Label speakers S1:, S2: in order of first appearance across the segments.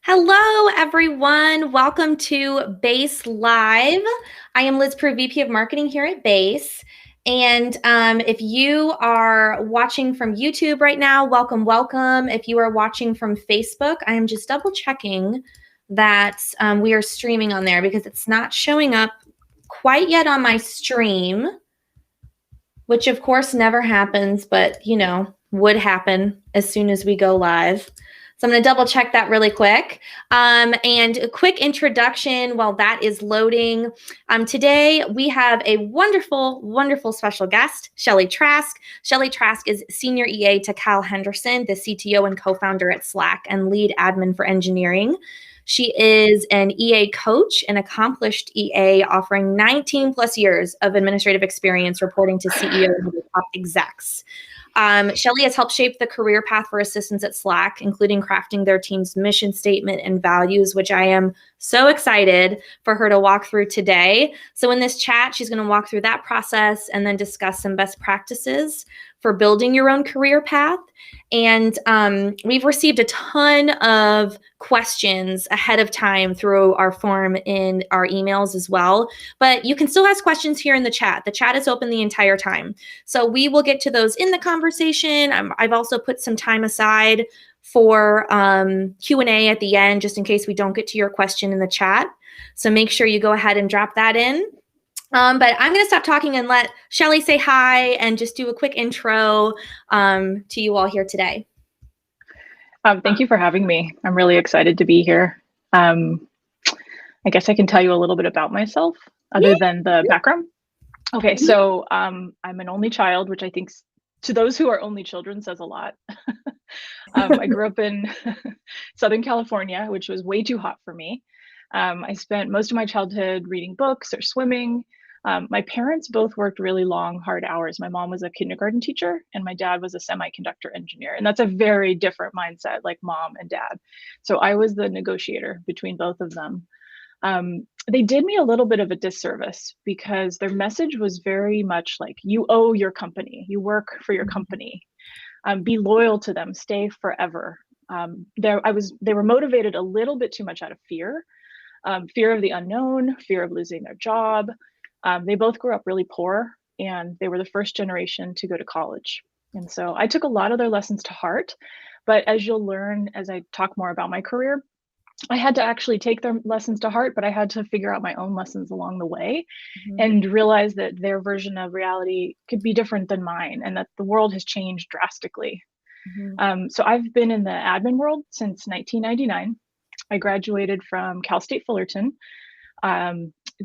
S1: Hello, everyone. Welcome to Base Live. I am Liz Prue, VP of Marketing here at Base. And if you are watching from YouTube right now, welcome, welcome. If you are watching from Facebook, I am just double checking that we are streaming on there because it's not showing up quite yet on my stream, which of course never happens, but would happen as soon as we go live. So I'm going to double check that really quick. And a quick introduction while that is loading. Today we have a wonderful, wonderful special guest, Shelley Trask. Shelley Trask is Senior EA to Kyle Henderson, the CTO and co-founder at Slack and lead admin for engineering. She is an EA coach, an accomplished EA offering 19 plus years of administrative experience reporting to CEOs and top execs. Shelley has helped shape the career path for assistants at Slack, including crafting their team's mission statement and values, which I am so excited for her to walk through today. So in this chat, she's going to walk through that process and then discuss some best practices for building your own career path. And we've received a ton of questions ahead of time through our form in our emails as well. But you can still ask questions here in the chat. The chat is open the entire time. So we will get to those in the conversation. I've also put some time aside for Q&A at the end, just in case we don't get to your question in the chat. So make sure you go ahead and drop that in. But I'm going to stop talking and let Shelley say hi and just do a quick intro to you all here today.
S2: Thank you for having me. I'm really excited to be here. I guess I can tell you a little bit about myself other than the background. Okay, so I'm an only child, which I think to those who are only children says a lot. I grew up in Southern California, which was way too hot for me. I spent most of my childhood reading books or swimming. My parents both worked really long, hard hours. My mom was a kindergarten teacher and my dad was a semiconductor engineer. And that's a very different mindset, like mom and dad. So I was the negotiator between both of them. They did me a little bit of a disservice because their message was very much like, you owe your company, you work for your company, be loyal to them, stay forever. They were motivated a little bit too much out of fear. Fear of the unknown, fear of losing their job. They both grew up really poor and they were the first generation to go to college. And so I took a lot of their lessons to heart, but as you'll learn as I talk more about my career, I had to actually take their lessons to heart, but I had to figure out my own lessons along the way and realize that their version of reality could be different than mine and that the world has changed drastically. So I've been in the admin world since 1999. I graduated from Cal State Fullerton.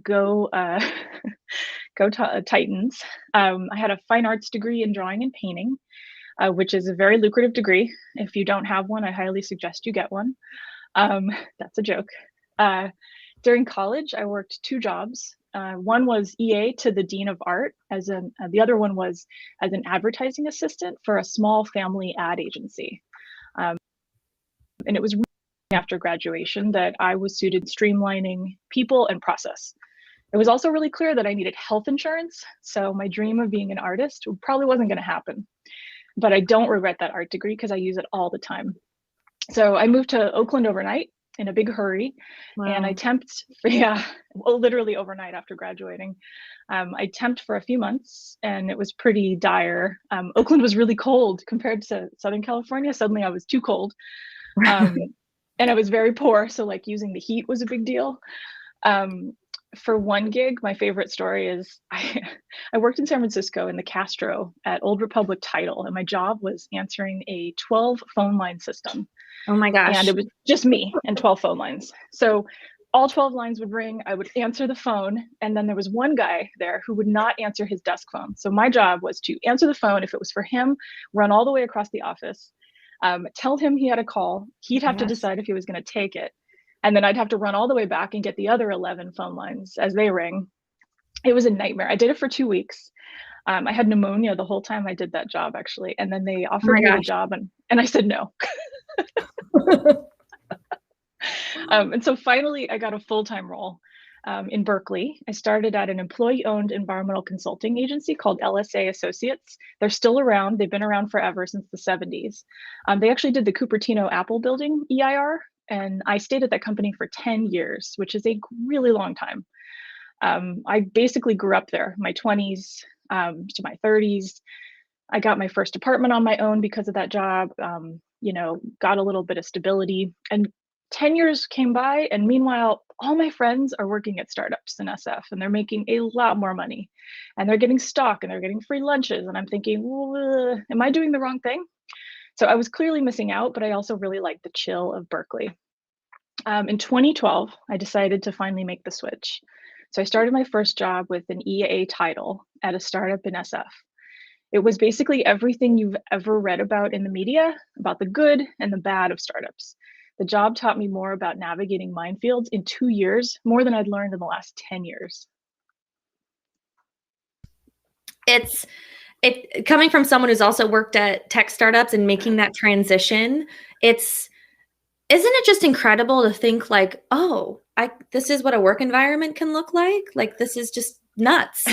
S2: Go Titans. I had a fine arts degree in drawing and painting, which is a very lucrative degree. If you don't have one, I highly suggest you get one. That's a joke. During college, I worked two jobs. One was EA to the Dean of Art, the other one was as an advertising assistant for a small family ad agency. And it was after graduation that I was suited streamlining people and process. It was also really clear that I needed health insurance, so my dream of being an artist probably wasn't going to happen. But I don't regret that art degree because I use it all the time. So I moved to Oakland overnight in a big hurry. Wow. And I temped, literally overnight after graduating. I temped for a few months and it was pretty dire. Oakland was really cold compared to Southern California. Suddenly I was too cold. And I was very poor, so like using the heat was a big deal. For one gig, my favorite story is I worked in San Francisco in the Castro at Old Republic Title, and my job was answering a 12 phone line system.
S1: Oh my gosh.
S2: And it was just me and 12 phone lines. So all 12 lines would ring, I would answer the phone, and then there was one guy there who would not answer his desk phone. So my job was to answer the phone if it was for him, run all the way across the office, tell him he had a call, he'd have to decide if he was going to take it. And then I'd have to run all the way back and get the other 11 phone lines as they ring. It was a nightmare. I did it for 2 weeks. I had pneumonia the whole time I did that job, actually. And then they offered me the job and I said no. And so finally I got a full-time role in Berkeley. I started at an employee-owned environmental consulting agency called LSA Associates. They're still around. They've been around forever, since the 70s. They actually did the Cupertino Apple building EIR. and I stayed at that company for 10 years, which is a really long time. I basically grew up there, my 20s to my 30s. I got my first apartment on my own because of that job, got a little bit of stability. And 10 years came by, and meanwhile, all my friends are working at startups in SF and they're making a lot more money and they're getting stock and they're getting free lunches. And I'm thinking, well, am I doing the wrong thing? So I was clearly missing out, but I also really liked the chill of Berkeley. In 2012, I decided to finally make the switch. So I started my first job with an EA title at a startup in SF. It was basically everything you've ever read about in the media, about the good and the bad of startups. The job taught me more about navigating minefields in 2 years, more than I'd learned in the last 10 years.
S1: It's coming from someone who's also worked at tech startups and making that transition. Isn't it just incredible to think like, oh, this is what a work environment can look like? Like, this is just nuts.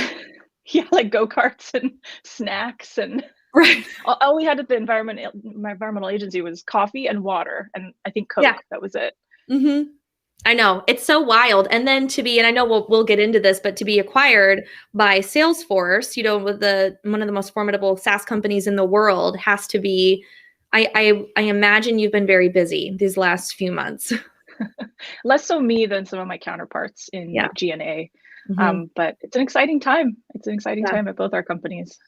S2: Yeah, like go-karts and snacks and
S1: Right.
S2: all we had at my environmental agency was coffee and water, and I think Coke.
S1: Yeah.
S2: That was it.
S1: Mm-hmm. I know, it's so wild. And then and I know we'll get into this, but to be acquired by Salesforce, with one of the most formidable SaaS companies in the world, has to be. I imagine you've been very busy these last few months.
S2: Less so me than some of my counterparts in
S1: Yeah.
S2: like G&A.
S1: Mm-hmm.
S2: But it's an exciting time. It's an exciting
S1: Yeah.
S2: time at both our companies.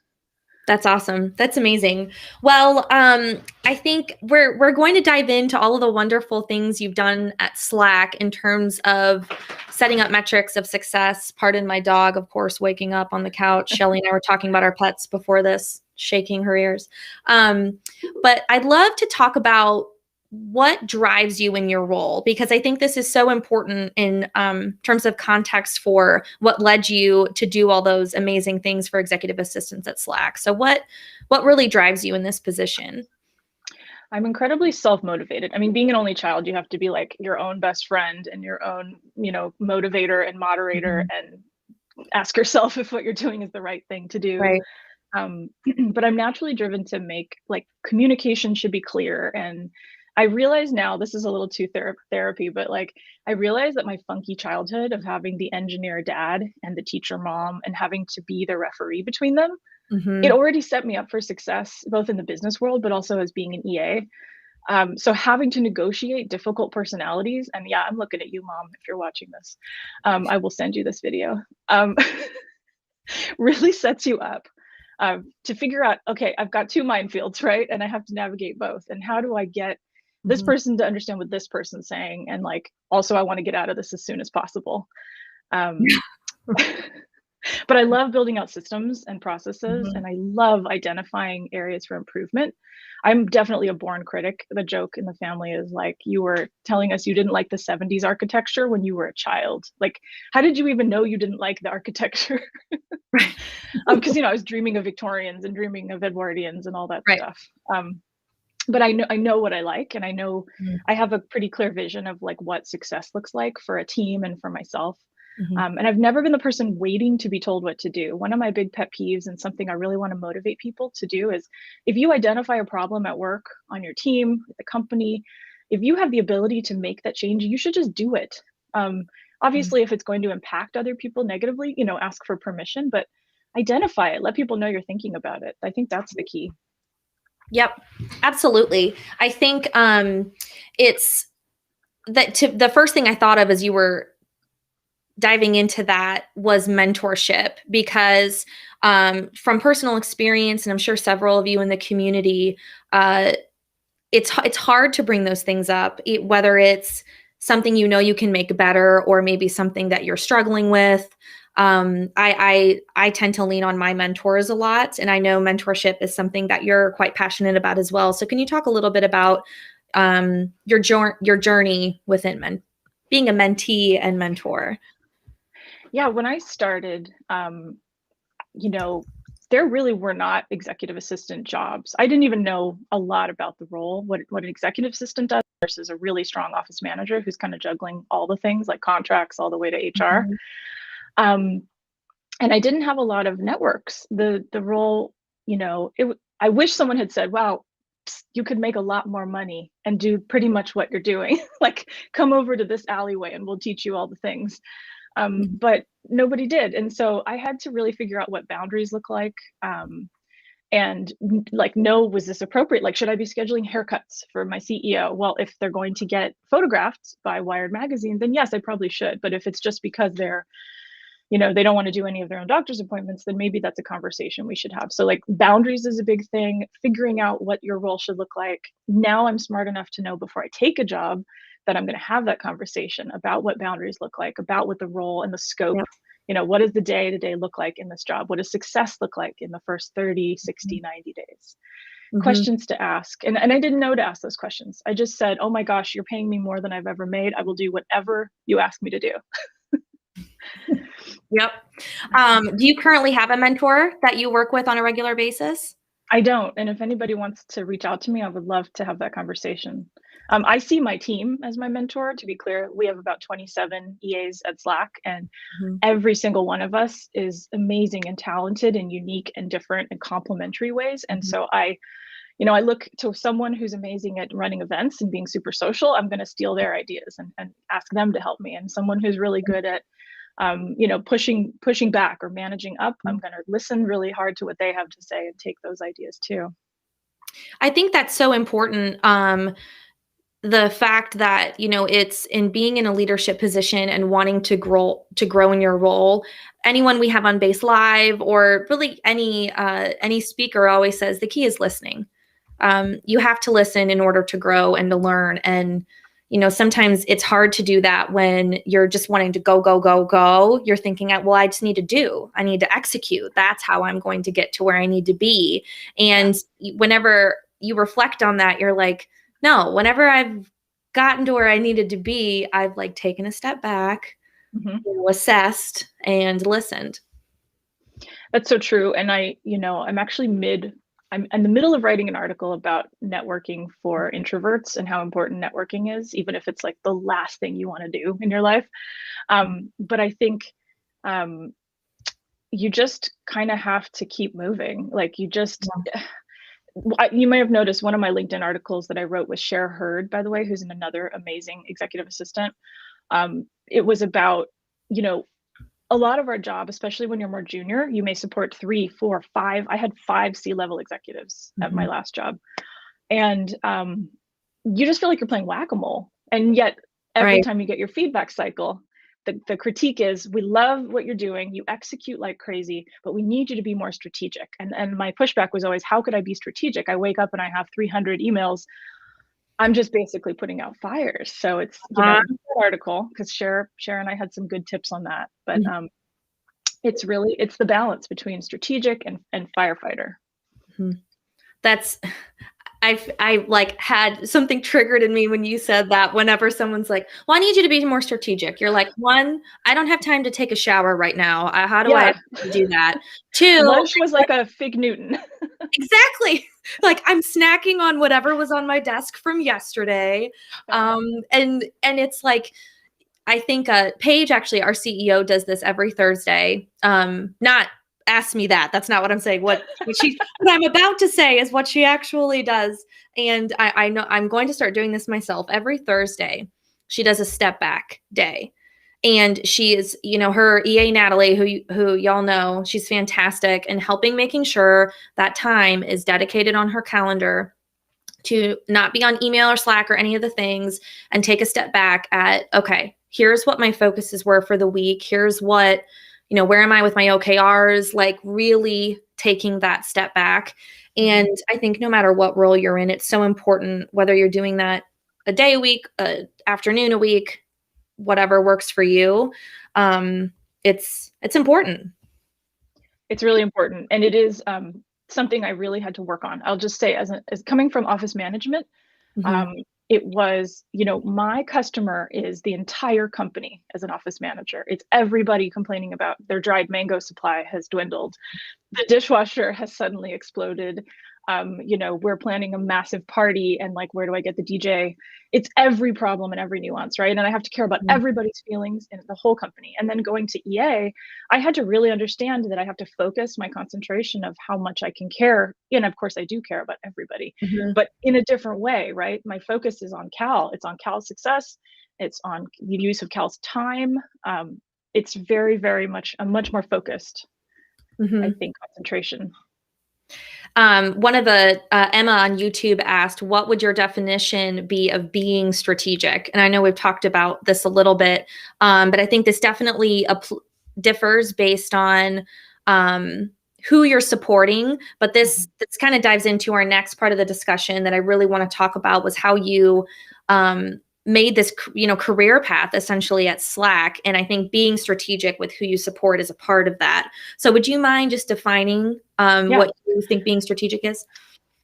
S1: That's awesome. That's amazing. Well, I think we're going to dive into all of the wonderful things you've done at Slack in terms of setting up metrics of success. Pardon my dog, of course, waking up on the couch. Shelley and I were talking about our pets before this, shaking her ears. But I'd love to talk about what drives you in your role, because I think this is so important in terms of context for what led you to do all those amazing things for executive assistants at Slack. So what really drives you in this position?
S2: I'm incredibly self-motivated. I mean, being an only child, you have to be like your own best friend and your own, motivator and moderator, and ask yourself if what you're doing is the right thing to do.
S1: Right.
S2: But I'm naturally driven to make communication should be clear. And I realize now, this is a little too therapy, but I realize that my funky childhood of having the engineer dad and the teacher mom and having to be the referee between them, it already set me up for success, both in the business world, but also as being an EA. So having to negotiate difficult personalities, and yeah, I'm looking at you, mom, if you're watching this, I will send you this video, really sets you up to figure out, okay, I've got two minefields, right? And I have to navigate both. And how do I get this person to understand what this person's saying? And also I want to get out of this as soon as possible. But I love building out systems and processes, and I love identifying areas for improvement. I'm definitely a born critic. The joke in the family is you were telling us you didn't like the 70s architecture when you were a child. How did you even know you didn't like the architecture?
S1: Right.
S2: Because I was dreaming of Victorians and dreaming of Edwardians and all that stuff. But I know what I like, and I know I have a pretty clear vision of what success looks like for a team and for myself. And I've never been the person waiting to be told what to do. One of my big pet peeves, and something I really want to motivate people to do, is if you identify a problem at work, on your team, with the company, if you have the ability to make that change, you should just do it. Obviously, if it's going to impact other people negatively, ask for permission, but identify it, let people know you're thinking about it. I think that's the key.
S1: Yep, absolutely. I think it's the first thing I thought of as you were diving into that was mentorship, because from personal experience, and I'm sure several of you in the community, it's hard to bring those things up, whether it's something you can make better, or maybe something that you're struggling with. I tend to lean on my mentors a lot, and I know mentorship is something that you're quite passionate about as well. So can you talk a little bit about your journey within being a mentee and mentor?
S2: Yeah, when I started, there really were not executive assistant jobs. I didn't even know a lot about the role, what an executive assistant does versus a really strong office manager who's kind of juggling all the things like contracts all the way to HR. And I didn't have a lot of networks. The role, I wish someone had said, wow, you could make a lot more money and do pretty much what you're doing. Like, come over to this alleyway and we'll teach you all the things. But nobody did. And so I had to really figure out what boundaries look like. And like, no, was this appropriate? Like, should I be scheduling haircuts for my CEO? Well, if they're going to get photographed by Wired magazine, then yes, I probably should. But if it's just because they're, they don't want to do any of their own doctor's appointments, then maybe that's a conversation we should have. So like, boundaries is a big thing, figuring out what your role should look like. Now I'm smart enough to know before I take a job that I'm going to have that conversation about what boundaries look like, about what the role and the scope,
S1: Yep.
S2: what does the day-to-day look like in this job? What does success look like in the first 30, 60, 90 days? Questions to ask. And I didn't know to ask those questions. I just said, oh my gosh, you're paying me more than I've ever made. I will do whatever you ask me to do.
S1: Yep. Do you currently have a mentor that you work with on a regular basis?
S2: I don't. And if anybody wants to reach out to me, I would love to have that conversation. I see my team as my mentor. To be clear, we have about 27 EAs at Slack, and every single one of us is amazing and talented in unique and different and complementary ways. And so I look to someone who's amazing at running events and being super social. I'm going to steal their ideas and ask them to help me. And someone who's really good at pushing back or managing up, I'm going to listen really hard to what they have to say and take those ideas too.
S1: I think that's so important. The fact that, it's in being in a leadership position and wanting to grow in your role. Anyone we have on Base Live, or really any speaker, always says the key is listening. You have to listen in order to grow and to learn. And, sometimes it's hard to do that when you're just wanting to go, go, go, go. You're thinking, well, I just need to execute. That's how I'm going to get to where I need to be. And whenever you reflect on that, you're like, no, whenever I've gotten to where I needed to be, I've like taken a step back, assessed and listened.
S2: That's so true. And I'm actually I'm in the middle of writing an article about networking for introverts and how important networking is, even if it's like the last thing you want to do in your life. But I think you just kind of have to keep moving. Like, you may have noticed one of my LinkedIn articles that I wrote with Cher Hurd, by the way, who's another amazing executive assistant. It was about, a lot of our job, especially when you're more junior, you may support 3, 4, 5. I had 5 C-level executives at my last job. And you just feel like you're playing whack-a-mole. And yet every time you get your feedback cycle, the critique is, we love what you're doing, you execute like crazy, but we need you to be more strategic. And my pushback was always, how could I be strategic? I wake up and I have 300 emails. I'm just basically putting out fires. So it's that article, because Cher and I had some good tips on that. But it's the balance between strategic and firefighter.
S1: I like had something triggered in me when you said that. Whenever someone's like, well, I need you to be more strategic. You're like, 1, I don't have time to take a shower right now. How do I do that? 2,
S2: lunch was like a Fig Newton.
S1: Exactly. Like, I'm snacking on whatever was on my desk from yesterday. And it's like, I think Paige, actually, our CEO, does this every Thursday. Not ask me that. That's not what I'm saying. What I'm about to say is what she actually does. And I know I'm going to start doing this myself. Every Thursday, she does a step back day. And she is, her EA Natalie, who y'all know, she's fantastic in making sure that time is dedicated on her calendar to not be on email or Slack or any of the things, and take a step back at, okay, here's what my focuses were for the week. Here's what, where am I with my OKRs? Like, really taking that step back. And I think no matter what role you're in, it's so important, whether you're doing that a day a week, afternoon a week, whatever works for you. It's important.
S2: It's really important. And it is something I really had to work on. I'll just say, as coming from office management, it was, my customer is the entire company as an office manager. It's everybody complaining about their dried mango supply has dwindled. The dishwasher has suddenly exploded. we're planning a massive party and like, where do I get the DJ? It's every problem and every nuance, right? And I have to care about everybody's feelings in the whole company. And then going to EA, I had to really understand that I have to focus my concentration of how much I can care. And of course I do care about everybody,
S1: Mm-hmm.
S2: but in a different way, right? My focus is on Cal. It's on Cal's success. It's on the use of Cal's time. It's very, very much a much more focused, I think, concentration.
S1: One of the Emma on YouTube asked, what would your definition be of being strategic? And I know we've talked about this a little bit, but I think this definitely differs based on who you're supporting. But this kind of dives into our next part of the discussion that I really want to talk about, was how you made this, career path essentially at Slack. And I think being strategic with who you support is a part of that. So would you mind just defining what you think being strategic is?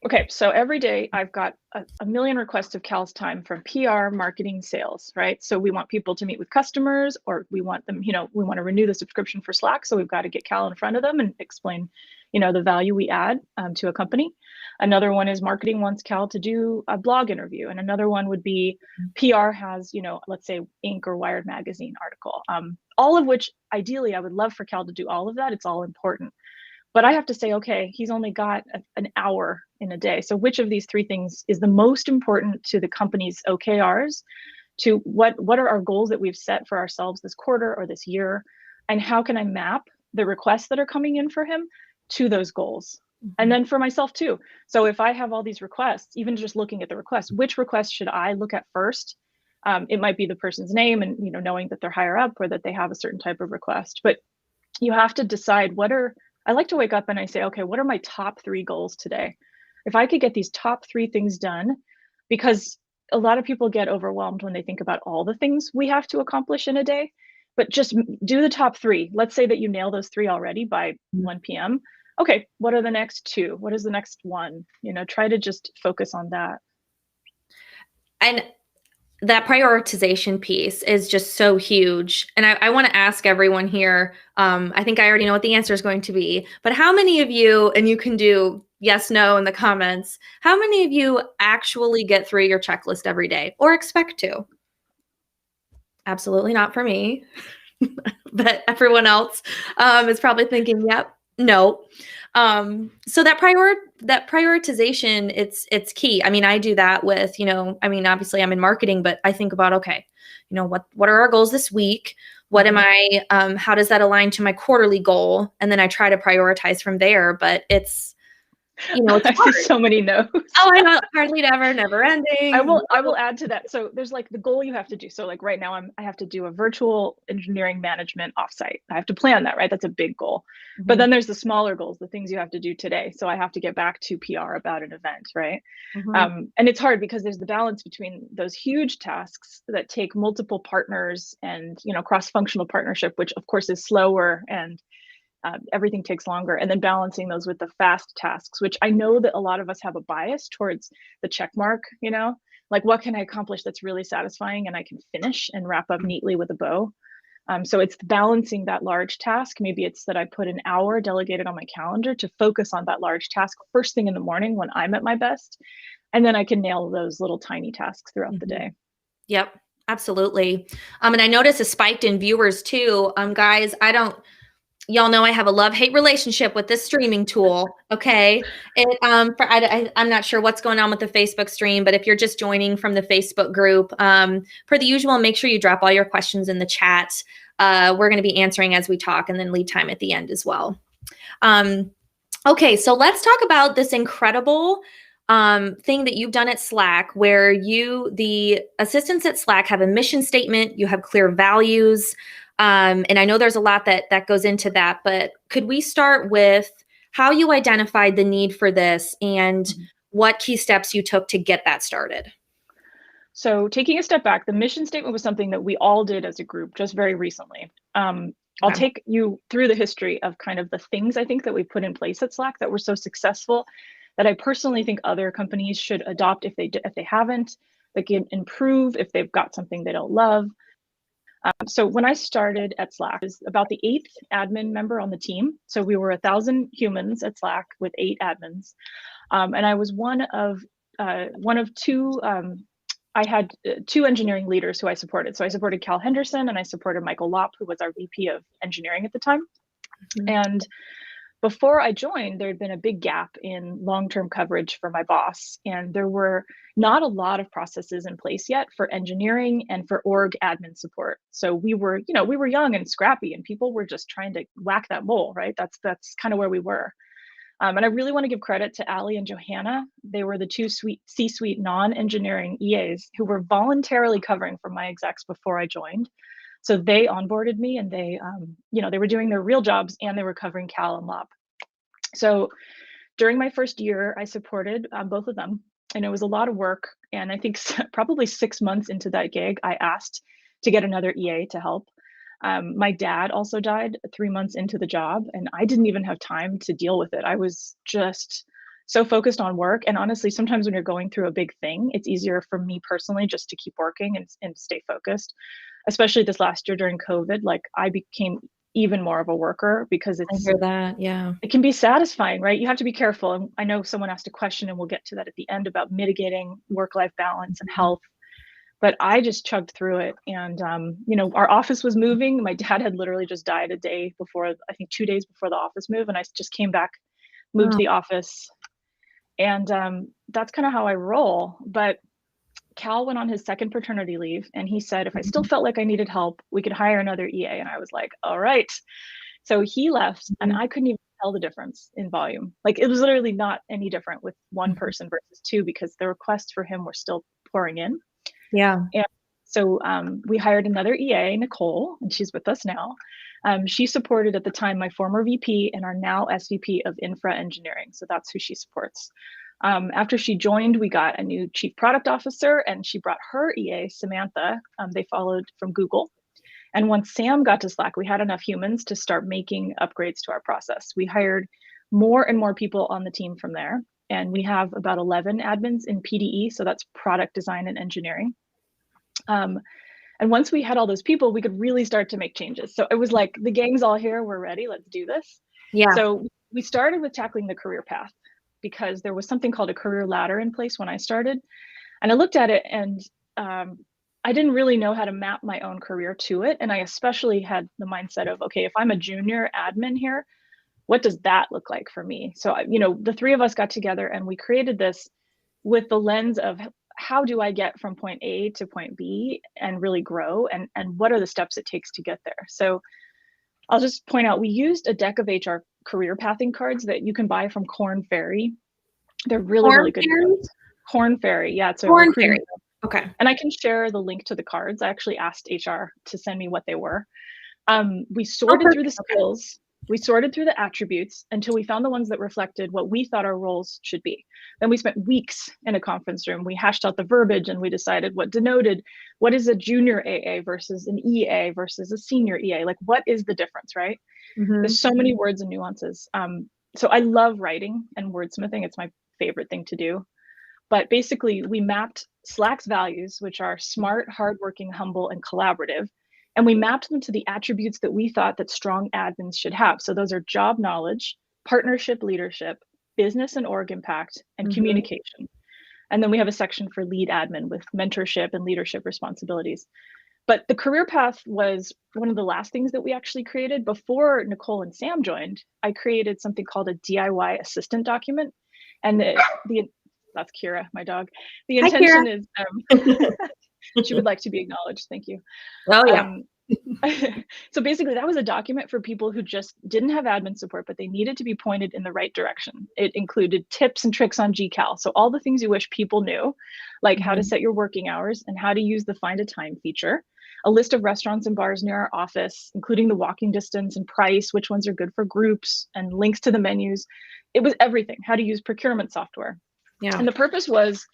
S2: Okay, so every day I've got a million requests of Cal's time from PR, marketing, sales, right? So we want people to meet with customers, or we want them, we want to renew the subscription for Slack. So we've got to get Cal in front of them and explain, the value we add to a company. Another one is marketing wants Cal to do a blog interview. And another one would be PR has, let's say Inc. or Wired magazine article, all of which ideally I would love for Cal to do all of that. It's all important. But I have to say, okay, he's only got an hour in a day. So which of these three things is the most important to the company's OKRs, to what are our goals that we've set for ourselves this quarter or this year? And how can I map the requests that are coming in for him to those goals? And then for myself too. So if I have all these requests, even just looking at the requests, which request should I look at first? It might be the person's name and, knowing that they're higher up or that they have a certain type of request. But you have to decide I like to wake up and I say, okay, what are my top 3 goals today? If I could get these top 3 things done, because a lot of people get overwhelmed when they think about all the things we have to accomplish in a day, but just do the top 3. Let's say that you nail those 3 already by 1 p.m. Okay, what are the next 2? What is the next 1? Try to just focus on that.
S1: And that prioritization piece is just so huge. And I want to ask everyone here, I think I already know what the answer is going to be, but how many of you, and you can do yes, no in the comments, how many of you actually get through your checklist every day or expect to? Absolutely not for me, but everyone else is probably thinking, yep, no. So that prioritization, it's key. I mean, I do that with, obviously I'm in marketing, but I think about, okay, what are our goals this week? What am I, how does that align to my quarterly goal? And then I try to prioritize from there, but it's
S2: I see so many no's.
S1: Oh, I know, hardly ever, never ending.
S2: I will add to that. So there's like the goal you have to do. So like right now I have to do a virtual engineering management offsite. I have to plan that, right? That's a big goal. But then there's the smaller goals, the things you have to do today. So I have to get back to PR about an event, right? And it's hard because there's the balance between those huge tasks that take multiple partners and, cross-functional partnership, which of course is slower and everything takes longer, and then balancing those with the fast tasks, which I know that a lot of us have a bias towards the check mark, like what can I accomplish that's really satisfying and I can finish and wrap up neatly with a bow. So it's balancing that large task. Maybe it's that I put an hour delegated on my calendar to focus on that large task first thing in the morning when I'm at my best, and then I can nail those little tiny tasks throughout the day.
S1: Yep, absolutely. And I noticed a spike in viewers too. Guys, y'all know I have a love-hate relationship with this streaming tool. Okay. I'm not sure what's going on with the Facebook stream, but if you're just joining from the Facebook group, per the usual, make sure you drop all your questions in the chat. We're going to be answering as we talk, and then leave time at the end as well. Okay. So let's talk about this incredible thing that you've done at Slack, where the assistants at Slack have a mission statement, you have clear values. And I know there's a lot that goes into that, but could we start with how you identified the need for this and what key steps you took to get that started?
S2: So taking a step back, the mission statement was something that we all did as a group just very recently. I'll take you through the history of kind of the things I think that we put in place at Slack that were so successful that I personally think other companies should adopt if they haven't, they can improve if they've got something they don't love. So when I started at Slack, I was about the 8th admin member on the team. So we were 1,000 humans at Slack with 8 admins. And I was one of two. I had 2 engineering leaders who I supported. So I supported Cal Henderson and I supported Michael Lopp, who was our VP of engineering at the time. Mm-hmm. And before I joined, there had been a big gap in long-term coverage for my boss, and there were not a lot of processes in place yet for engineering and for org admin support. So we were young and scrappy, and people were just trying to whack that mole, right? That's kind of where we were. And I really want to give credit to Ali and Johanna. They were the 2 C-suite non-engineering EAs who were voluntarily covering for my execs before I joined. So they onboarded me, and they were doing their real jobs and they were covering Cal and Lop. So during my first year, I supported both of them, and it was a lot of work. And I think probably 6 months into that gig, I asked to get another EA to help. My dad also died 3 months into the job, and I didn't even have time to deal with it. I was just so focused on work. And honestly, sometimes when you're going through a big thing, it's easier for me personally just to keep working and stay focused. Especially this last year during COVID, like I became even more of a worker because
S1: I hear that, yeah.
S2: It can be satisfying, right? You have to be careful. And I know someone asked a question, and we'll get to that at the end about mitigating work-life balance and health. But I just chugged through it. And, our office was moving. My dad had literally just died a day before, I think 2 days before the office move. And I just came back, moved to the office. And that's kind of how I roll. But Cal went on his second paternity leave, and he said, if I still felt like I needed help, we could hire another EA. And I was like, all right. So he left, and I couldn't even tell the difference in volume. Like it was literally not any different with one person versus 2, because the requests for him were still pouring in.
S1: Yeah.
S2: And so we hired another EA, Nicole, and she's with us now. She supported at the time my former VP and our now SVP of Infra Engineering. So that's who she supports. After she joined, we got a new chief product officer, and she brought her EA, Samantha. They followed from Google. And once Sam got to Slack, we had enough humans to start making upgrades to our process. We hired more and more people on the team from there. And we have about 11 admins in PDE, so that's product design and engineering. And once we had all those people, we could really start to make changes. So it was like, the gang's all here, we're ready, let's do this.
S1: Yeah.
S2: So we started with tackling the career path, because there was something called a career ladder in place when I started. And I looked at it, and I didn't really know how to map my own career to it. And I especially had the mindset of, okay, if I'm a junior admin here, what does that look like for me? So, the 3 of us got together and we created this with the lens of, how do I get from point A to point B and really grow? And what are the steps it takes to get there? So I'll just point out, we used a deck of HR career pathing cards that you can buy from Korn Ferry. They're really good. Korn Ferry. Yeah, it's a
S1: Korn Ferry. Okay.
S2: And I can share the link to the cards. I actually asked HR to send me what they were. We sorted through the skills. We sorted through the attributes until we found the ones that reflected what we thought our roles should be. Then we spent weeks in a conference room. We hashed out the verbiage, and we decided what denoted, what is a junior AA versus an EA versus a senior EA? Like, what is the difference, right? There's so many words and nuances. So I love writing and wordsmithing. It's my favorite thing to do. But basically, we mapped Slack's values, which are smart, hardworking, humble, and collaborative. And we mapped them to the attributes that we thought that strong admins should have. So those are job knowledge, partnership leadership, business and org impact, and communication. And then we have a section for lead admin with mentorship and leadership responsibilities. But the career path was one of the last things that we actually created. Before Nicole and Sam joined, I created something called a DIY assistant document. And that's Kira, my dog. The intention is, she would like to be acknowledged. Thank you.
S1: Oh, yeah.
S2: So basically, that was a document for people who just didn't have admin support, but they needed to be pointed in the right direction. It included tips and tricks on GCal. So all the things you wish people knew, like how to set your working hours and how to use the find a time feature, a list of restaurants and bars near our office, including the walking distance and price, which ones are good for groups, and links to the menus. It was everything, how to use procurement software. Yeah. And the purpose was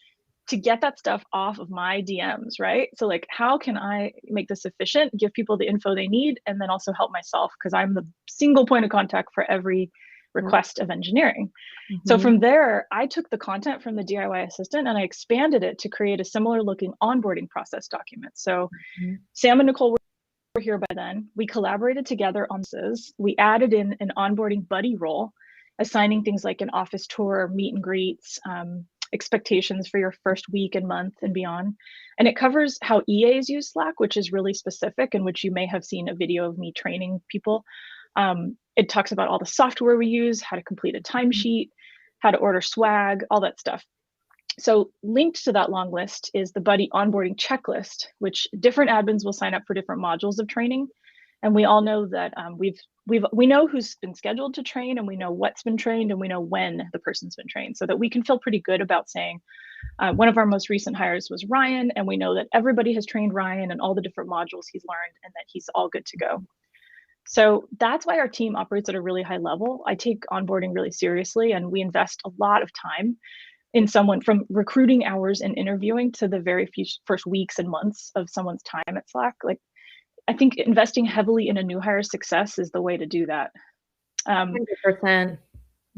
S2: to get that stuff off of my DMs, right? So like, how can I make this efficient, give people the info they need, and then also help myself, because I'm the single point of contact for every request of engineering. So from there, I took the content from the DIY assistant and I expanded it to create a similar looking onboarding process document. So Sam and Nicole were here by then. We collaborated together on this. We added in an onboarding buddy role, assigning things like an office tour, meet and greets, expectations for your first week and month and beyond. And it covers how EAs use Slack, which is really specific, and which you may have seen a video of me training people. It talks about all the software we use, how to complete a timesheet, how to order swag, all that stuff. So linked to that long list is the buddy onboarding checklist, which different admins will sign up for different modules of training. And we all know that we know who's been scheduled to train, and we know what's been trained, and we know when the person's been trained, so that we can feel pretty good about saying one of our most recent hires was Ryan, and we know that everybody has trained Ryan and all the different modules he's learned, and that he's all good to go. So that's why our team operates at a really high level. I take onboarding really seriously, and we invest a lot of time in someone, from recruiting hours and interviewing to the very first weeks and months of someone's time at Slack. Like, I think investing heavily in a new hire's success is the way to do that.
S1: 100%.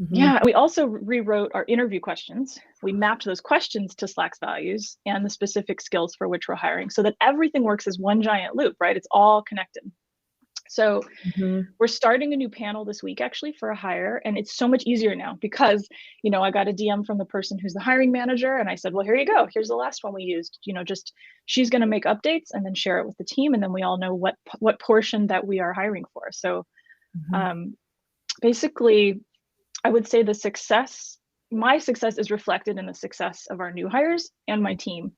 S2: Yeah, we also rewrote our interview questions. We mapped those questions to Slack's values and the specific skills for which we're hiring, so that everything works as one giant loop, right? It's all connected. So we're starting a new panel this week, actually, for a hire, and it's so much easier now because, I got a DM from the person who's the hiring manager, and I said, well, here you go. Here's the last one we used. Just she's going to make updates and then share it with the team, and then we all know what portion that we are hiring for. So basically, I would say my success is reflected in the success of our new hires and my team.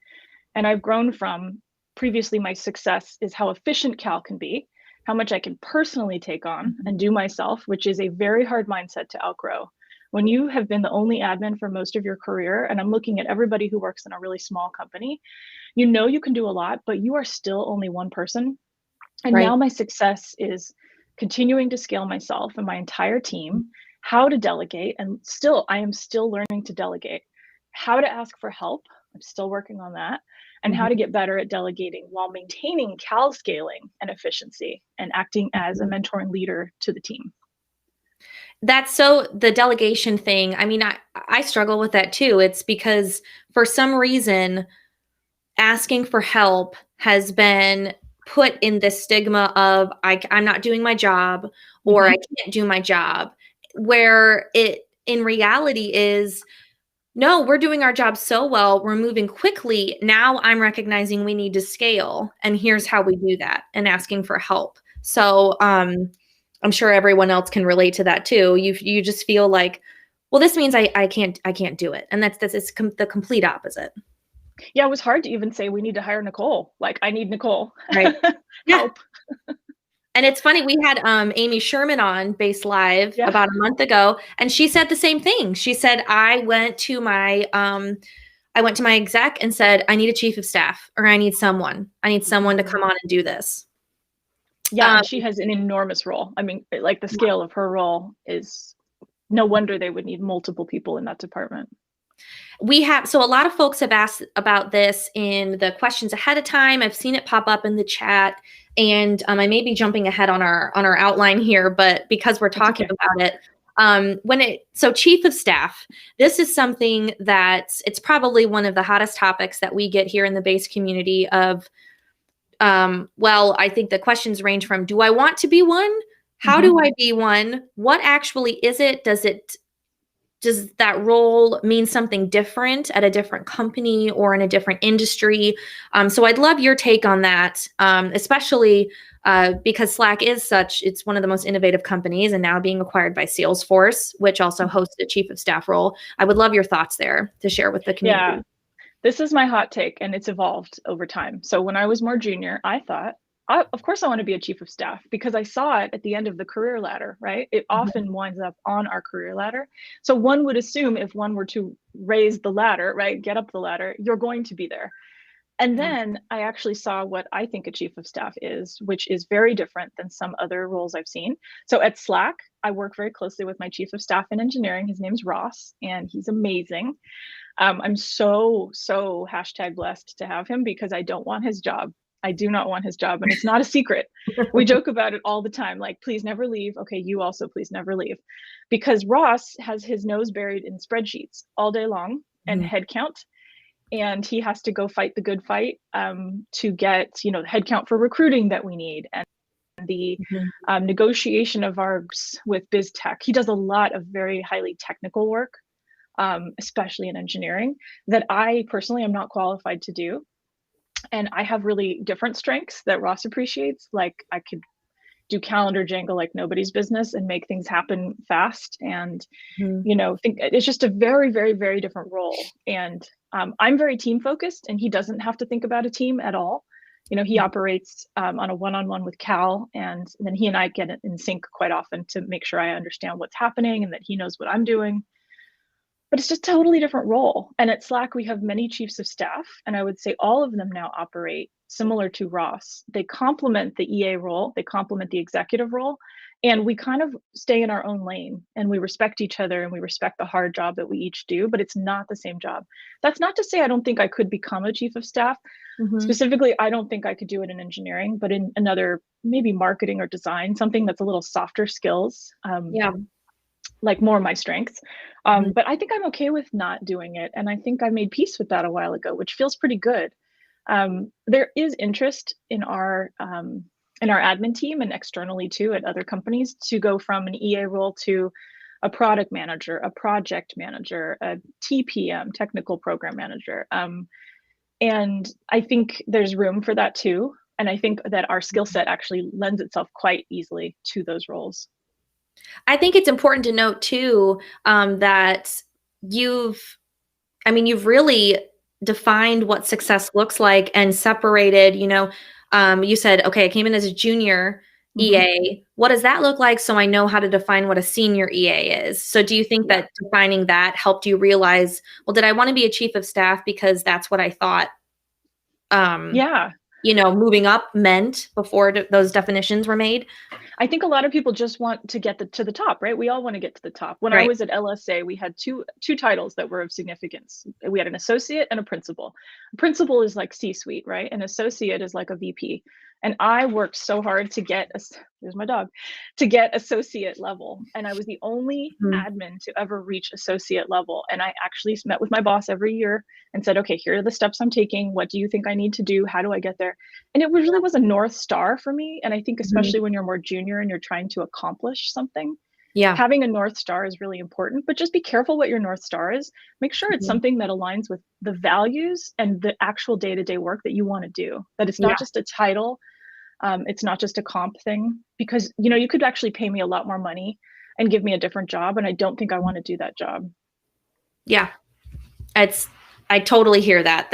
S2: And I've grown from previously, my success is how efficient Cal can be, how much I can personally take on and do myself, which is a very hard mindset to outgrow. When you have been the only admin for most of your career, and I'm looking at everybody who works in a really small company, you can do a lot, but you are still only one person. And now my success is continuing to scale myself and my entire team, how to delegate, and I am still learning to delegate, how to ask for help. I'm still working on that. And how to get better at delegating while maintaining Cal scaling and efficiency and acting as a mentor and leader to the team.
S1: That's so the delegation thing. I mean, I struggle with that too. It's because for some reason, asking for help has been put in this stigma of I'm not doing my job, or I can't do my job, where it in reality is, no, we're doing our job so well. We're moving quickly. Now I'm recognizing we need to scale. And here's how we do that, and asking for help. So I'm sure everyone else can relate to that too. You just feel like, well, this means I can't do it. And it's the complete opposite.
S2: Yeah, it was hard to even say we need to hire Nicole. Like, I need Nicole.
S1: Right.
S2: Help.
S1: And it's funny, we had Amy Sherman on Base Live about a month ago, and she said the same thing. She said, I went to my exec and said, I need a chief of staff, or I need someone to come on and do this.
S2: Yeah, and she has an enormous role. I mean, like, the scale of her role is no wonder they would need multiple people in that department.
S1: So a lot of folks have asked about this in the questions ahead of time. I've seen it pop up in the chat, and I may be jumping ahead on our outline here, but because we're talking about it, so chief of staff, this is something that it's probably one of the hottest topics that we get here in the Base community of, well, I think the questions range from, do I want to be one? How do I be one? What actually is it? Does that role mean something different at a different company or in a different industry? So I'd love your take on that, especially because Slack it's one of the most innovative companies, and now being acquired by Salesforce, which also hosts a chief of staff role. I would love your thoughts there to share with the community.
S2: Yeah, this is my hot take, and it's evolved over time. So when I was more junior, I thought, of course I want to be a chief of staff, because I saw it at the end of the career ladder, right? It often winds up on our career ladder. So one would assume if one were to raise the ladder, right, get up the ladder, you're going to be there. And then I actually saw what I think a chief of staff is, which is very different than some other roles I've seen. So at Slack, I work very closely with my chief of staff in engineering. His name's Ross, and he's amazing. I'm so #blessed to have him, because I don't want his job. I do not want his job, and it's not a secret. We joke about it all the time, like, please never leave. Okay, you also please never leave. Because Ross has his nose buried in spreadsheets all day long and headcount. and he has to go fight the good fight to get, the headcount for recruiting that we need, and the negotiation of our with biz tech. He does a lot of very highly technical work, especially in engineering, that I personally am not qualified to do. And I have really different strengths that Ross appreciates. Like, I could do calendar jangle like nobody's business and make things happen fast. And, think it's just a very, very, very different role. And I'm very team focused, and he doesn't have to think about a team at all. He operates on a one-on-one with Cal, and then he and I get in sync quite often to make sure I understand what's happening and that he knows what I'm doing. But it's just a totally different role. And at Slack, we have many chiefs of staff, and I would say all of them now operate similar to Ross. They complement the EA role, they complement the executive role, and we kind of stay in our own lane, and we respect each other, and we respect the hard job that we each do, but it's not the same job. That's not to say I don't think I could become a chief of staff. Specifically, I don't think I could do it in engineering, but in another, maybe marketing or design, something that's a little softer skills. Like more my strengths. But I think I'm okay with not doing it. And I think I made peace with that a while ago, which feels pretty good. There is interest in our admin team and externally too at other companies to go from an EA role to a product manager, a project manager, a TPM, technical program manager. And I think there's room for that too. And I think that our skill set actually lends itself quite easily to those roles.
S1: I think it's important to note too, that you've really defined what success looks like and separated, you said, okay, I came in as a junior EA. What does that look like? So I know how to define what a senior EA is. So do you think that defining that helped you realize, well, did I want to be a chief of staff because that's what I thought, moving up meant before those definitions were made?
S2: I think a lot of people just want to get to the top, right? We all want to get to the top. When I was at LSA, we had two titles that were of significance. We had an associate and a principal. A principal is like C-suite, right? An associate is like a VP. And I worked so hard to get, there's my dog, to get associate level. And I was the only admin to ever reach associate level. And I actually met with my boss every year and said, okay, here are the steps I'm taking. What do you think I need to do? How do I get there? And it really was a North Star for me. And I think especially when you're more junior and you're trying to accomplish something, having a North Star is really important. But just be careful what your North Star is. Make sure it's something that aligns with the values and the actual day-to-day work that you want to do. That it's not just a title. It's not just a comp thing, because you could actually pay me a lot more money and give me a different job, and I don't think I want to do that job.
S1: Yeah, I totally hear that.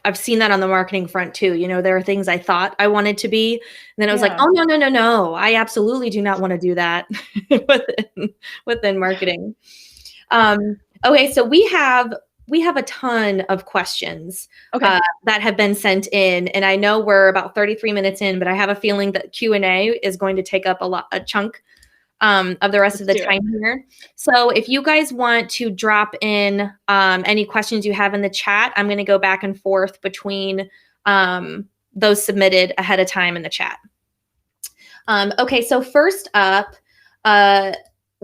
S1: I've seen that on the marketing front too. There are things I thought I wanted to be, and then I was like, oh no, I absolutely do not want to do that within marketing. Okay, so we have a ton of questions that have been sent in, and I know we're about 33 minutes in, but I have a feeling that Q&A is going to take up a chunk of the rest of the time here. So if you guys want to drop in any questions you have in the chat, I'm going to go back and forth between those submitted ahead of time in the chat. Okay, so first up,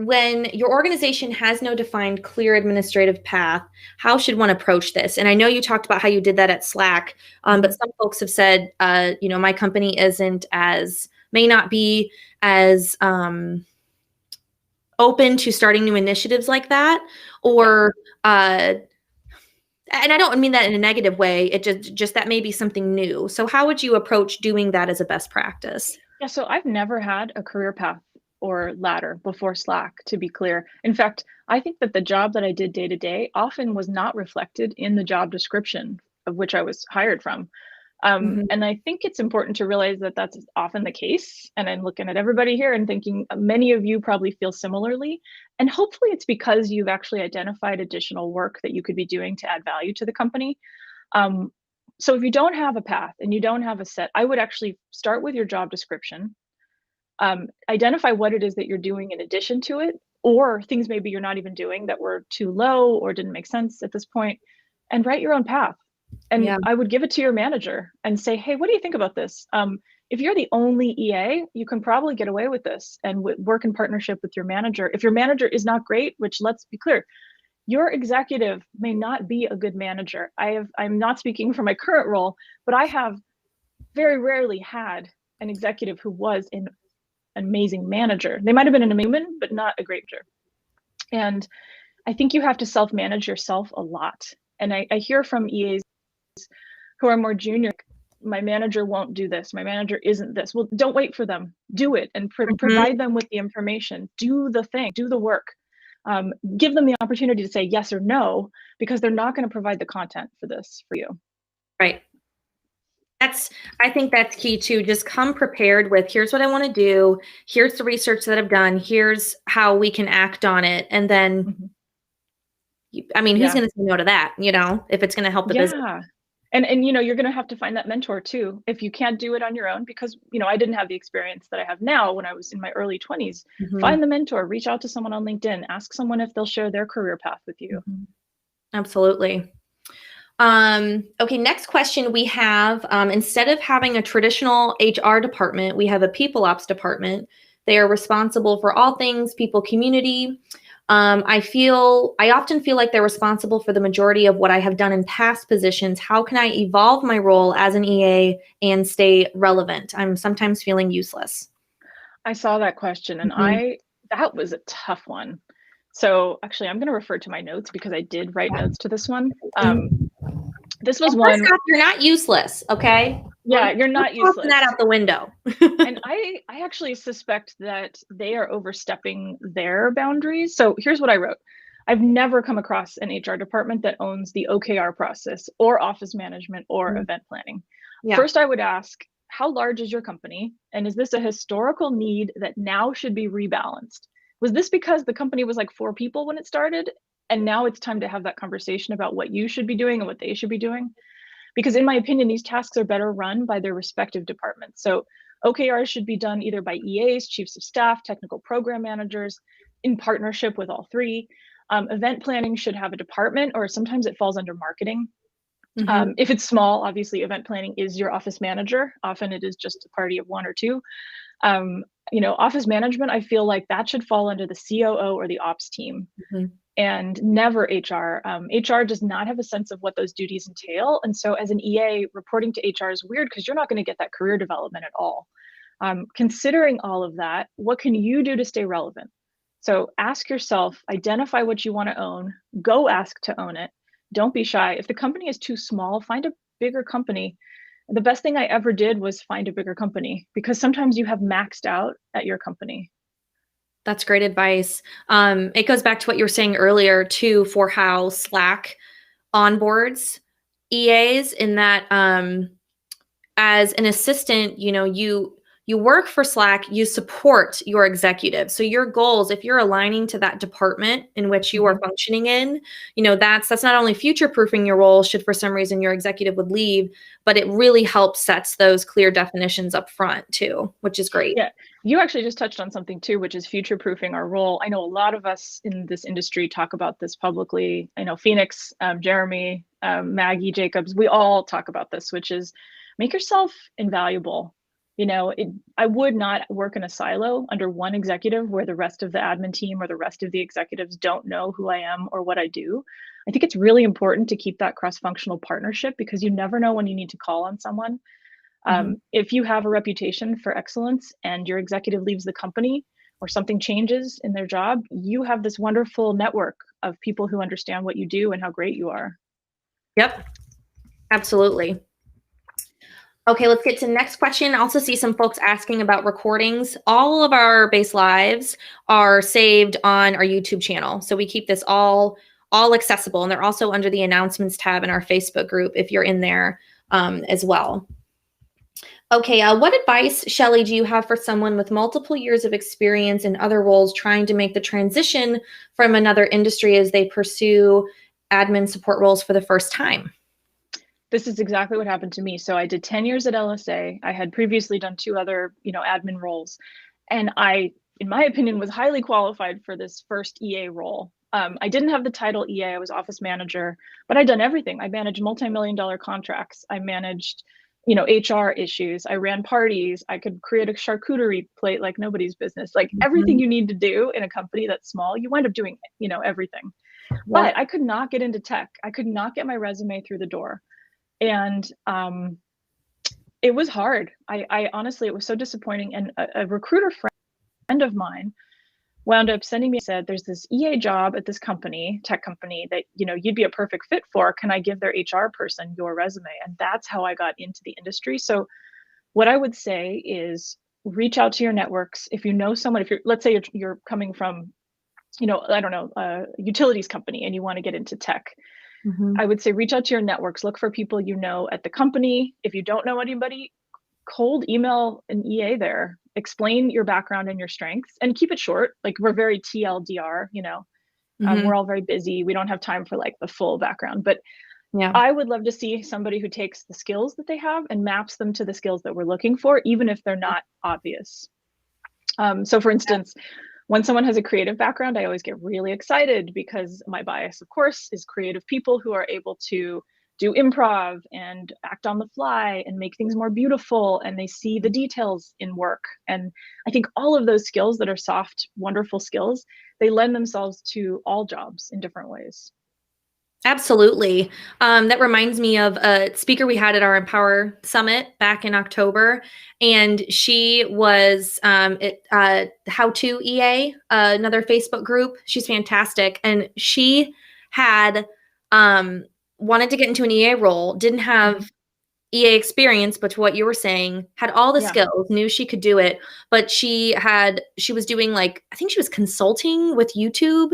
S1: when your organization has no defined clear administrative path, how should one approach this? And I know you talked about how you did that at Slack, but some folks have said, my company may not be as open to starting new initiatives like that, or and I don't mean that in a negative way. It just that may be something new. So how would you approach doing that as a best practice?
S2: Yeah, so I've never had a career path or ladder before Slack, to be clear. In fact, I think that the job that I did day to day often was not reflected in the job description of which I was hired from. And I think it's important to realize that that's often the case. And I'm looking at everybody here and thinking many of you probably feel similarly. And hopefully it's because you've actually identified additional work that you could be doing to add value to the company. So if you don't have a path and you don't have a set, I would actually start with your job description. Identify what it is that you're doing in addition to it, or things maybe you're not even doing that were too low or didn't make sense at this point, and write your own path. And I would give it to your manager and say, hey, what do you think about this? If you're the only EA, you can probably get away with this and work in partnership with your manager. If your manager is not great, which let's be clear, Your executive may not be a good manager. I'm not speaking for my current role, but I have very rarely had an executive who was an amazing manager. They might have been an amazing human, but not a great manager. And I think you have to self-manage yourself a lot. And I hear from EAs who are more junior, my manager won't do this, my manager isn't this. Well, don't wait for them. Do it and provide them with the information. Do the thing, do the work. Give them the opportunity to say yes or no, because they're not going to provide the content for this for you.
S1: Right. I think that's key too. Just come prepared with, here's what I want to do. Here's the research that I've done. Here's how we can act on it. And then, I mean, who's going to say no to that, if it's going to help the business?
S2: And you're going to have to find that mentor too. If you can't do it on your own, because, I didn't have the experience that I have now when I was in my early 20s, find the mentor, reach out to someone on LinkedIn, ask someone if they'll share their career path with you.
S1: Absolutely. Okay, next question we have, instead of having a traditional HR department, we have a people ops department. They are responsible for all things people community. I often feel like they're responsible for the majority of what I have done in past positions. How can I evolve my role as an EA and stay relevant? I'm sometimes feeling useless.
S2: I saw that question and that was a tough one. So actually, I'm going to refer to my notes because I did write notes to this one. This was one.
S1: First off, you're not useless, okay?
S2: Yeah, you're not useless.
S1: Tossing that out the window.
S2: And I actually suspect that they are overstepping their boundaries. So here's what I wrote. I've never come across an HR department that owns the OKR process or office management or event planning. Yeah. First, I would ask, how large is your company? And is this a historical need that now should be rebalanced? Was this because the company was like 4 people when it started? And now it's time to have that conversation about what you should be doing and what they should be doing. Because in my opinion, these tasks are better run by their respective departments. So OKRs should be done either by EAs, chiefs of staff, technical program managers, in partnership with all 3. Event planning should have a department, or sometimes it falls under marketing. If it's small, obviously event planning is your office manager. Often it is just a party of 1 or 2. Office management, I feel like that should fall under the COO or the ops team. And never HR. HR does not have a sense of what those duties entail. And so as an EA, reporting to HR is weird because you're not going to get that career development at all. Considering all of that, what can you do to stay relevant? So ask yourself, identify what you want to own, go ask to own it. Don't be shy. If the company is too small, find a bigger company. The best thing I ever did was find a bigger company, because sometimes you have maxed out at your company.
S1: That's great advice. It goes back to what you were saying earlier too, for how Slack onboards EAs, in that as an assistant, you work for Slack, you support your executive. So your goals, if you're aligning to that department in which you are functioning in, that's not only future-proofing your role should for some reason your executive would leave, but it really helps sets those clear definitions up front too, which is great.
S2: Yeah, you actually just touched on something too, which is future-proofing our role. I know a lot of us in this industry talk about this publicly. I know Phoenix, Jeremy, Maggie, Jacobs, we all talk about this, which is make yourself invaluable. I would not work in a silo under one executive where the rest of the admin team or the rest of the executives don't know who I am or what I do. I think it's really important to keep that cross-functional partnership, because you never know when you need to call on someone. If you have a reputation for excellence and your executive leaves the company or something changes in their job, you have this wonderful network of people who understand what you do and how great you are.
S1: Yep, absolutely. Okay, let's get to the next question. I also see some folks asking about recordings. All of our base lives are saved on our YouTube channel. So we keep this all accessible, and they're also under the announcements tab in our Facebook group if you're in there as well. Okay, what advice, Shelley, do you have for someone with multiple years of experience in other roles trying to make the transition from another industry as they pursue admin support roles for the first time?
S2: This is exactly what happened to me. So I did 10 years at LSA. I had previously done 2 other, admin roles. And I, in my opinion, was highly qualified for this first EA role. I didn't have the title EA, I was office manager, but I'd done everything. I managed multi-million-dollar contracts. I managed, HR issues. I ran parties. I could create a charcuterie plate like nobody's business. Like everything you need to do in a company that's small, you wind up doing, everything. But I could not get into tech. I could not get my resume through the door. And it was hard. I honestly, it was so disappointing. And a recruiter friend of mine wound up sending me, said, there's this EA job at this company, tech company, that, you know, you'd be a perfect fit for. Can I give their HR person your resume? And that's how I got into the industry. So what I would say is reach out to your networks. If you know someone, if you're, let's say you're coming from, you know, I don't know, a utilities company and you want to get into tech, I would say reach out to your networks, look for people you know at the company. If you don't know anybody, cold email an EA there, explain your background and your strengths, and keep it short. Like, we're very TLDR, you know, we're all very busy. We don't have time for like the full background, but
S1: Yeah.
S2: I would love to see somebody who takes the skills that they have and maps them to the skills that we're looking for, even if they're not obvious. So for instance, when someone has a creative background, I always get really excited because my bias, of course, is creative people who are able to do improv and act on the fly and make things more beautiful, and they see the details in work. And I think all of those skills that are soft, wonderful skills, they lend themselves to all jobs in different ways.
S1: Absolutely. That reminds me of a speaker we had at our Empower Summit back in October, and she was How To EA, another Facebook group. She's fantastic, and she had wanted to get into an EA role, didn't have EA experience, but to what you were saying, had all the skills, knew she could do it, but she was doing, like, I think she was consulting with YouTube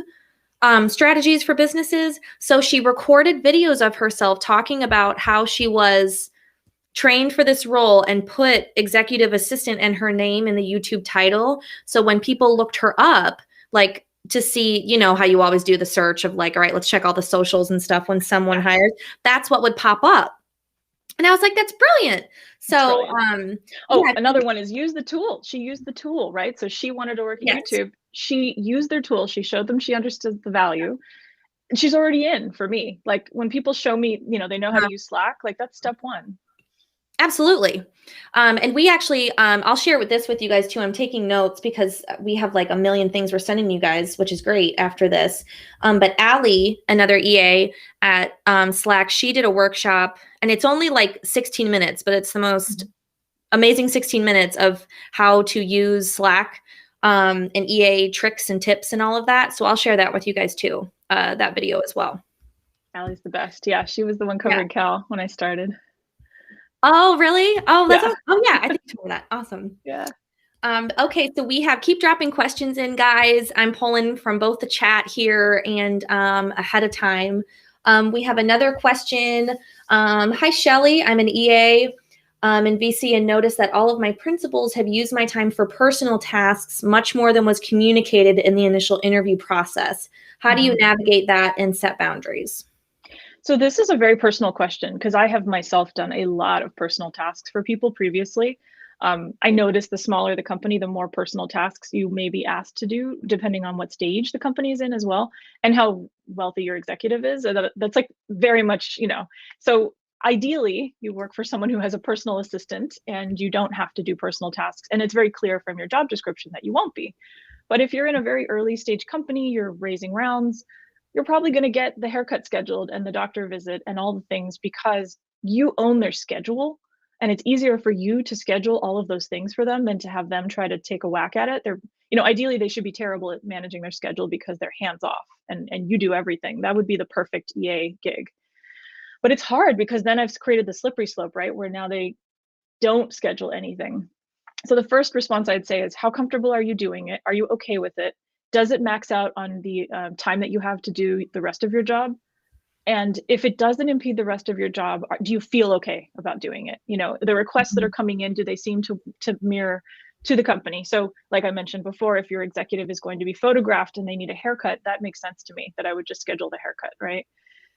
S1: strategies for businesses. So she recorded videos of herself talking about how she was trained for this role and put executive assistant and her name in the YouTube title. So when people looked her up, like, to see, you know, how you always do the search of like, all right, let's check all the socials and stuff when someone hires, that's what would pop up. And I was like, that's brilliant. So,
S2: another one is use the tool. She used the tool, right? So she wanted to work at YouTube. She used their tool. She showed them she understood the value. And she's already in for me. Like, when people show me, you know, they know how to use Slack, like, that's step one.
S1: Absolutely. And we actually, I'll share this with you guys too. I'm taking notes because we have like a million things we're sending you guys, which is great after this. But Allie, another EA at Slack, she did a workshop, and it's only like 16 minutes, but it's the most amazing 16 minutes of how to use Slack and EA tricks and tips and all of that. So I'll share that with you guys too, that video as well.
S2: Allie's the best. Yeah, she was the one covering Cal when I started.
S1: Oh, really? Oh, that's awesome. Oh, yeah. I think I remember that. Awesome.
S2: Yeah.
S1: Okay, so we keep dropping questions in, guys. I'm pulling from both the chat here and ahead of time. We have another question. Hi, Shelley. I'm an EA in VC and noticed that all of my principals have used my time for personal tasks much more than was communicated in the initial interview process. How do you navigate that and set boundaries?
S2: So this is a very personal question, because I have myself done a lot of personal tasks for people previously. I noticed the smaller the company, the more personal tasks you may be asked to do, depending on what stage the company is in as well, and how wealthy your executive is. That's like very much, you know, so ideally you work for someone who has a personal assistant and you don't have to do personal tasks. And it's very clear from your job description that you won't be. But if you're in a very early stage company, you're raising rounds, you're probably going to get the haircut scheduled and the doctor visit and all the things, because you own their schedule. And it's easier for you to schedule all of those things for them than to have them try to take a whack at it. They're, you know, ideally they should be terrible at managing their schedule because they're hands off and you do everything. That would be the perfect EA gig. But it's hard because then I've created the slippery slope, right? Where now they don't schedule anything. So the first response I'd say is, how comfortable are you doing it? Are you okay with it? Does it max out on the time that you have to do the rest of your job? And if it doesn't impede the rest of your job, do you feel okay about doing it? You know, the requests that are coming in, do they seem to mirror to the company? So like I mentioned before, if your executive is going to be photographed and they need a haircut, that makes sense to me that I would just schedule the haircut, right?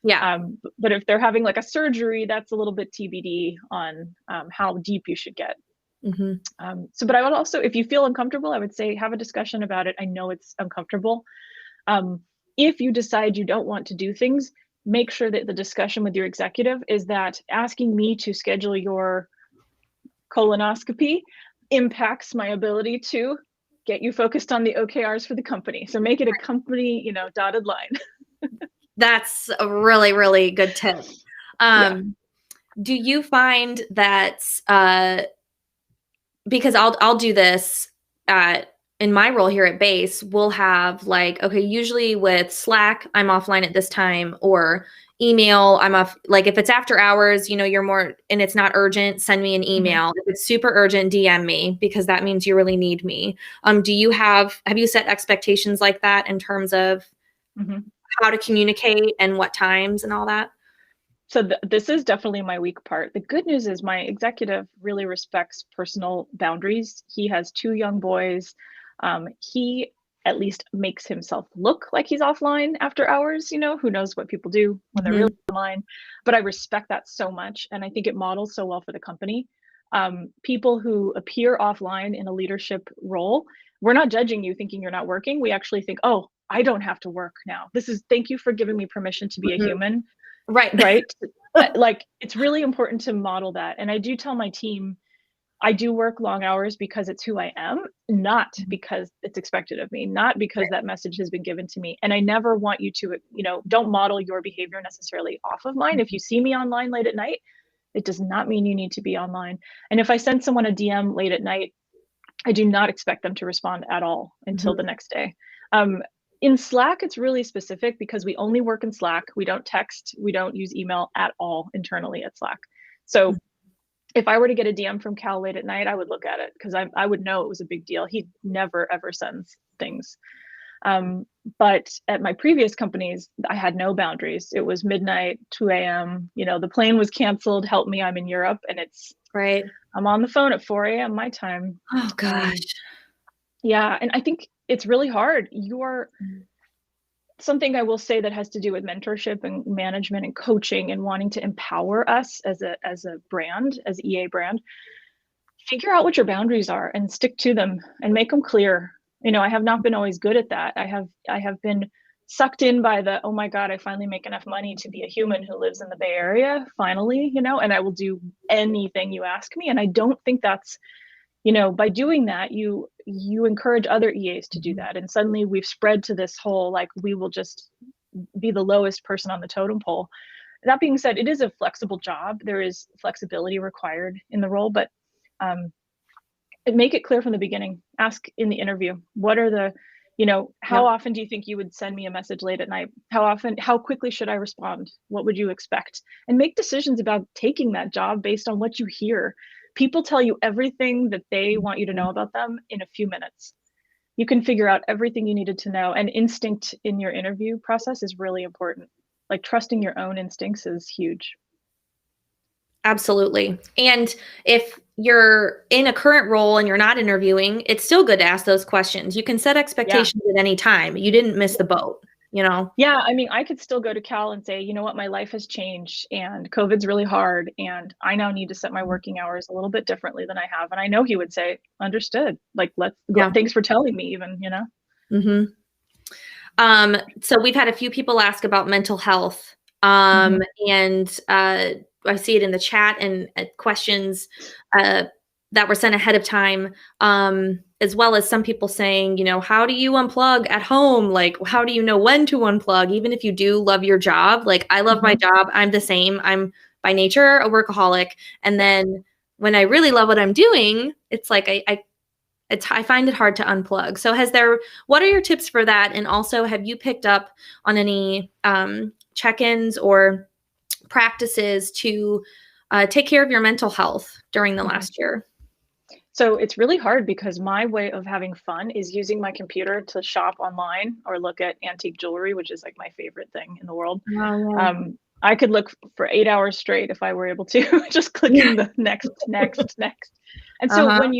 S1: Yeah.
S2: But if they're having like a surgery, that's a little bit TBD on how deep you should get. But I would also, if you feel uncomfortable, I would say have a discussion about it. I know it's uncomfortable. If you decide you don't want to do things, make sure that the discussion with your executive is that asking me to schedule your colonoscopy impacts my ability to get you focused on the OKRs for the company. So make it a company, you know, dotted line.
S1: That's a really, really good tip.
S2: Yeah.
S1: Do you find that because I'll do this in my role here at base, we'll have like, okay, usually with Slack, I'm offline at this time, or email, I'm off. Like if it's after hours, you're more and it's not urgent, send me an
S2: Mhm.
S1: email. If it's super urgent, DM me because that means you really need me. Have you set expectations like that in terms of
S2: Mhm.
S1: how to communicate and what times and all that?
S2: So this is definitely my weak part. The good news is my executive really respects personal boundaries. He has 2 young boys. He at least makes himself look like he's offline after hours, who knows what people do when they're really
S1: Mhm.
S2: online. But I respect that so much, and I think it models so well for the company. People who appear offline in a leadership role, we're not judging you thinking you're not working. We actually think, "Oh, I don't have to work now. Thank you for giving me permission to be a
S1: Mhm.
S2: human."
S1: Right.
S2: Right? Like, it's really important to model that, and I do tell my team, I do work long hours because it's who I am, not
S1: Mhm.
S2: because it's expected of me, not because
S1: Right.
S2: that message has been given to me, and I never want you to, don't model your behavior necessarily off of mine. If
S1: Mhm.
S2: you see me online late at night, it does not mean you need to be online, and if I send someone a DM late at night, I do not expect them to respond at all until
S1: Mhm.
S2: the next day. Um, in Slack, it's really specific because we only work in Slack. We don't text, we don't use email at all internally at Slack. So if I were to get a DM from Cal late at night, I would look at it because I would know it was a big deal. He never ever sends things. Um, but at my previous companies, I had no boundaries. It was midnight, 2 a.m. The plane was canceled. Help me, I'm in Europe, and
S1: Right.
S2: I'm on the phone at 4 a.m. my time.
S1: Oh
S2: Um,
S1: gosh.
S2: yeah, and I think it's really hard. You're
S1: Mm.
S2: something I will say that has to do with mentorship and management and coaching and wanting to empower us as a brand, as EA brand. Figure out what your boundaries are and stick to them and make them clear. I have not been always good at that. I have been sucked in by the, oh my God, I finally make enough money to be a human who lives in the Bay Area, finally, and I will do anything you ask me. And I don't think that's, by doing that, you encourage other EAs to do
S1: Mhm.
S2: that. And suddenly we've spread to this whole, like, we will just be the lowest person on the totem pole. That being said, it is a flexible job. There is flexibility required in the role, but um, make it clear from the beginning. Ask in the interview, what are the, how
S1: Yep.
S2: often do you think you would send me a message late at night? How quickly should I respond? What would you expect? And make decisions about taking that job based on what you hear. People tell you everything that they want you to
S1: Mhm.
S2: know about them in a few minutes. You can figure out everything you needed to know. And instinct in your interview process is really important. Like, trusting your own instincts is huge.
S1: Absolutely. And if you're in a current role and you're not interviewing, it's still good to ask those questions. You can set
S2: Yeah.
S1: expectations at any time. You didn't miss the boat.
S2: Yeah, I mean, I could still go to Cal and say, you know what, my life has changed and COVID's really hard and I now need to set my working hours a little bit differently than I have. And I know he would say, understood. Like,
S1: Yeah.
S2: thanks for telling me, even.
S1: Mhm. So we've had a few people ask about mental health.
S2: Hmm.
S1: And I see it in the chat and questions uh, that were sent ahead of time, as well as some people saying, how do you unplug at home? Like, how do you know when to unplug? Even if you do love your job, like I love my
S2: Hmm.
S1: job. I'm the same. I'm by nature a workaholic. And then when I really love what I'm doing, it's like I find it hard to unplug. So what are your tips for that? And also, have you picked up on any check-ins or practices to take care of your mental health during the
S2: Hmm.
S1: last year?
S2: So it's really hard because my way of having fun is using my computer to shop online or look at antique jewelry, which is like my favorite thing in the world.
S1: Oh,
S2: I could look for 8 hours straight if I were able to, just
S1: yeah.
S2: clicking the next, next, next. And so
S1: Uh-huh.
S2: when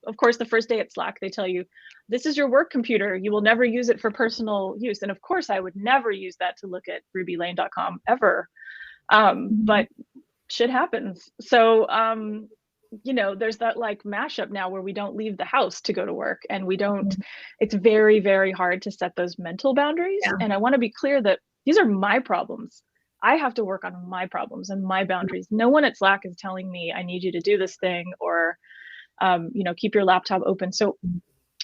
S2: of course, the first day at Slack, they tell you, this is your work computer. You will never use it for personal use. And of course, I would never use that to look at rubylane.com ever.
S1: Mhm.
S2: But shit happens. So, there's that like mashup now where we don't leave the house to go to work and
S1: Mhm.
S2: it's very, very hard to set those mental boundaries.
S1: Yeah.
S2: And I want to be clear that these are my problems. I have to work on my problems and my boundaries. No one at Slack is telling me I need you to do this thing or, keep your laptop open. So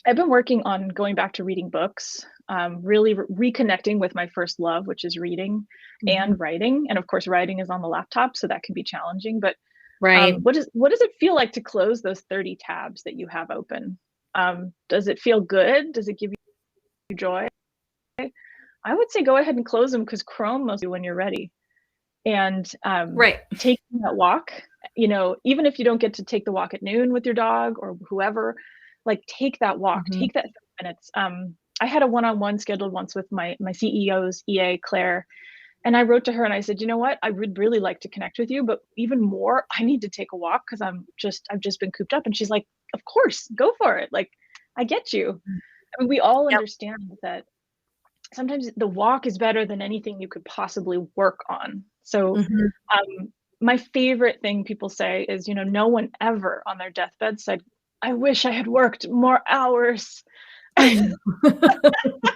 S2: I've been working on going back to reading books, really reconnecting with my first love, which is reading and writing. And of course, writing is on the laptop, so that can be challenging. But
S1: Right.
S2: what does it feel like to close those 30 tabs that you have open? Does it feel good? Does it give you joy? I would say go ahead and close them, because Chrome must be when you're ready. And
S1: Right.
S2: taking that walk, you know, even if you don't get to take the walk at noon with your dog or whoever, like take that walk, take that 30 minutes. I had a one-on-one scheduled once with my CEO's EA, Claire, and I wrote to her and I said, you know what, I would really like to connect with you, but even more, I need to take a walk because I've just been cooped up. And she's like, of course, go for it. Like, I get you. I mean, we all
S1: Yep.
S2: understand that sometimes the walk is better than anything you could possibly work on. So my favorite thing people say is, you know, no one ever on their deathbed said, I wish I had worked more hours.
S1: I know.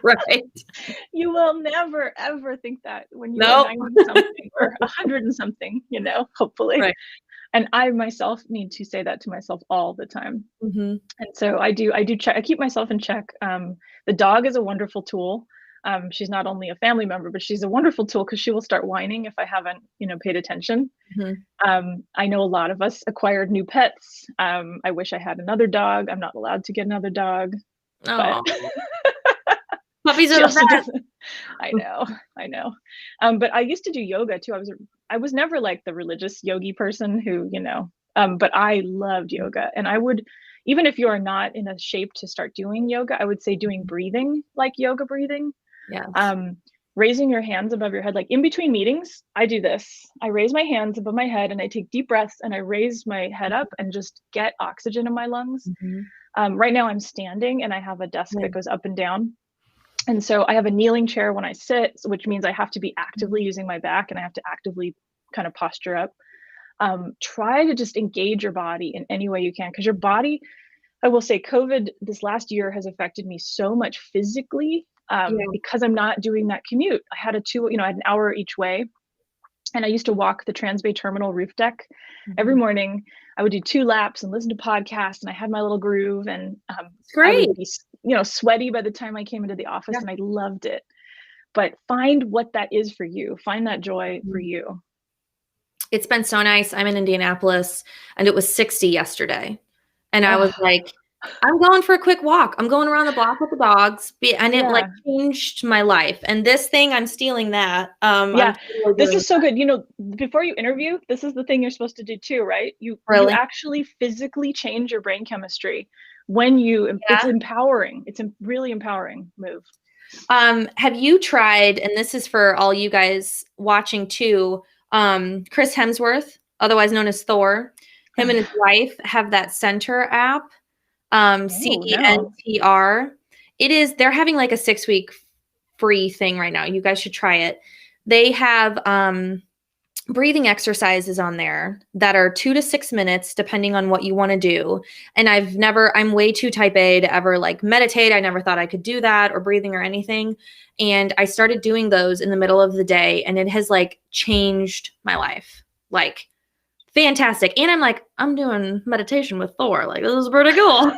S1: Right.
S2: You will never ever think that when you are
S1: Nope.
S2: 90 something or 100 and something, you know, hopefully.
S1: Right.
S2: And I myself need to say that to myself all the time.
S1: Mm-hmm.
S2: And so I do check, I keep myself in check. The dog is a wonderful tool. She's not only a family member, but she's a wonderful tool because she will start whining if I haven't, you know, paid attention. I know a lot of us acquired new pets. I wish I had another dog. I'm not allowed to get another dog.
S1: Oh,
S2: But
S1: puppies
S2: she
S1: are the
S2: also
S1: best.
S2: doesn't. I know. But I used to do yoga too. I was never like the religious yogi person who, you know, but I loved yoga. And I would, even if you are not in a shape to start doing yoga, I would say doing breathing, like yoga breathing.
S1: Yes.
S2: Raising your hands above your head, like in between meetings, I do this. I raise my hands above my head and I take deep breaths and I raise my head up and just get oxygen in my lungs. Right now I'm standing and I have a desk that goes up and down. And so I have a kneeling chair when I sit, which means I have to be actively using my back and I have to actively kind of posture up. Try to just engage your body in any way you can, because your body, I will say, COVID this last year has affected me so much physically, because I'm not doing that commute. I had I had an hour each way. And I used to walk the Transbay Terminal roof deck every morning. I would do 2 laps and listen to podcasts, and I had my little groove. And I
S1: Great.
S2: would be, you know, sweaty by the time I came into the office, and I loved it. But find what that is for you. Find that joy for you.
S1: It's been so nice. I'm in Indianapolis, and it was 60 yesterday. And I was like, I'm going for a quick walk. I'm going around the block with the dogs. And it like changed my life. And this thing, I'm stealing that.
S2: Yeah, this is so good. You know, before you interview, this is the thing you're supposed to do too, right? You actually physically change your brain chemistry when it's empowering. It's a really empowering move.
S1: Have you tried, and this is for all you guys watching too, Chris Hemsworth, otherwise known as Thor, him and his wife have that Center app. CENTR. They're having like a 6-week free thing right now. You guys should try it. They have breathing exercises on there that are 2 to 6 minutes, depending on what you want to do. And I'm way too type A to ever like meditate. I never thought I could do that, or breathing or anything. And I started doing those in the middle of the day, and it has like changed my life. Like, fantastic. And I'm like, I'm doing meditation with Thor. Like, this is pretty cool.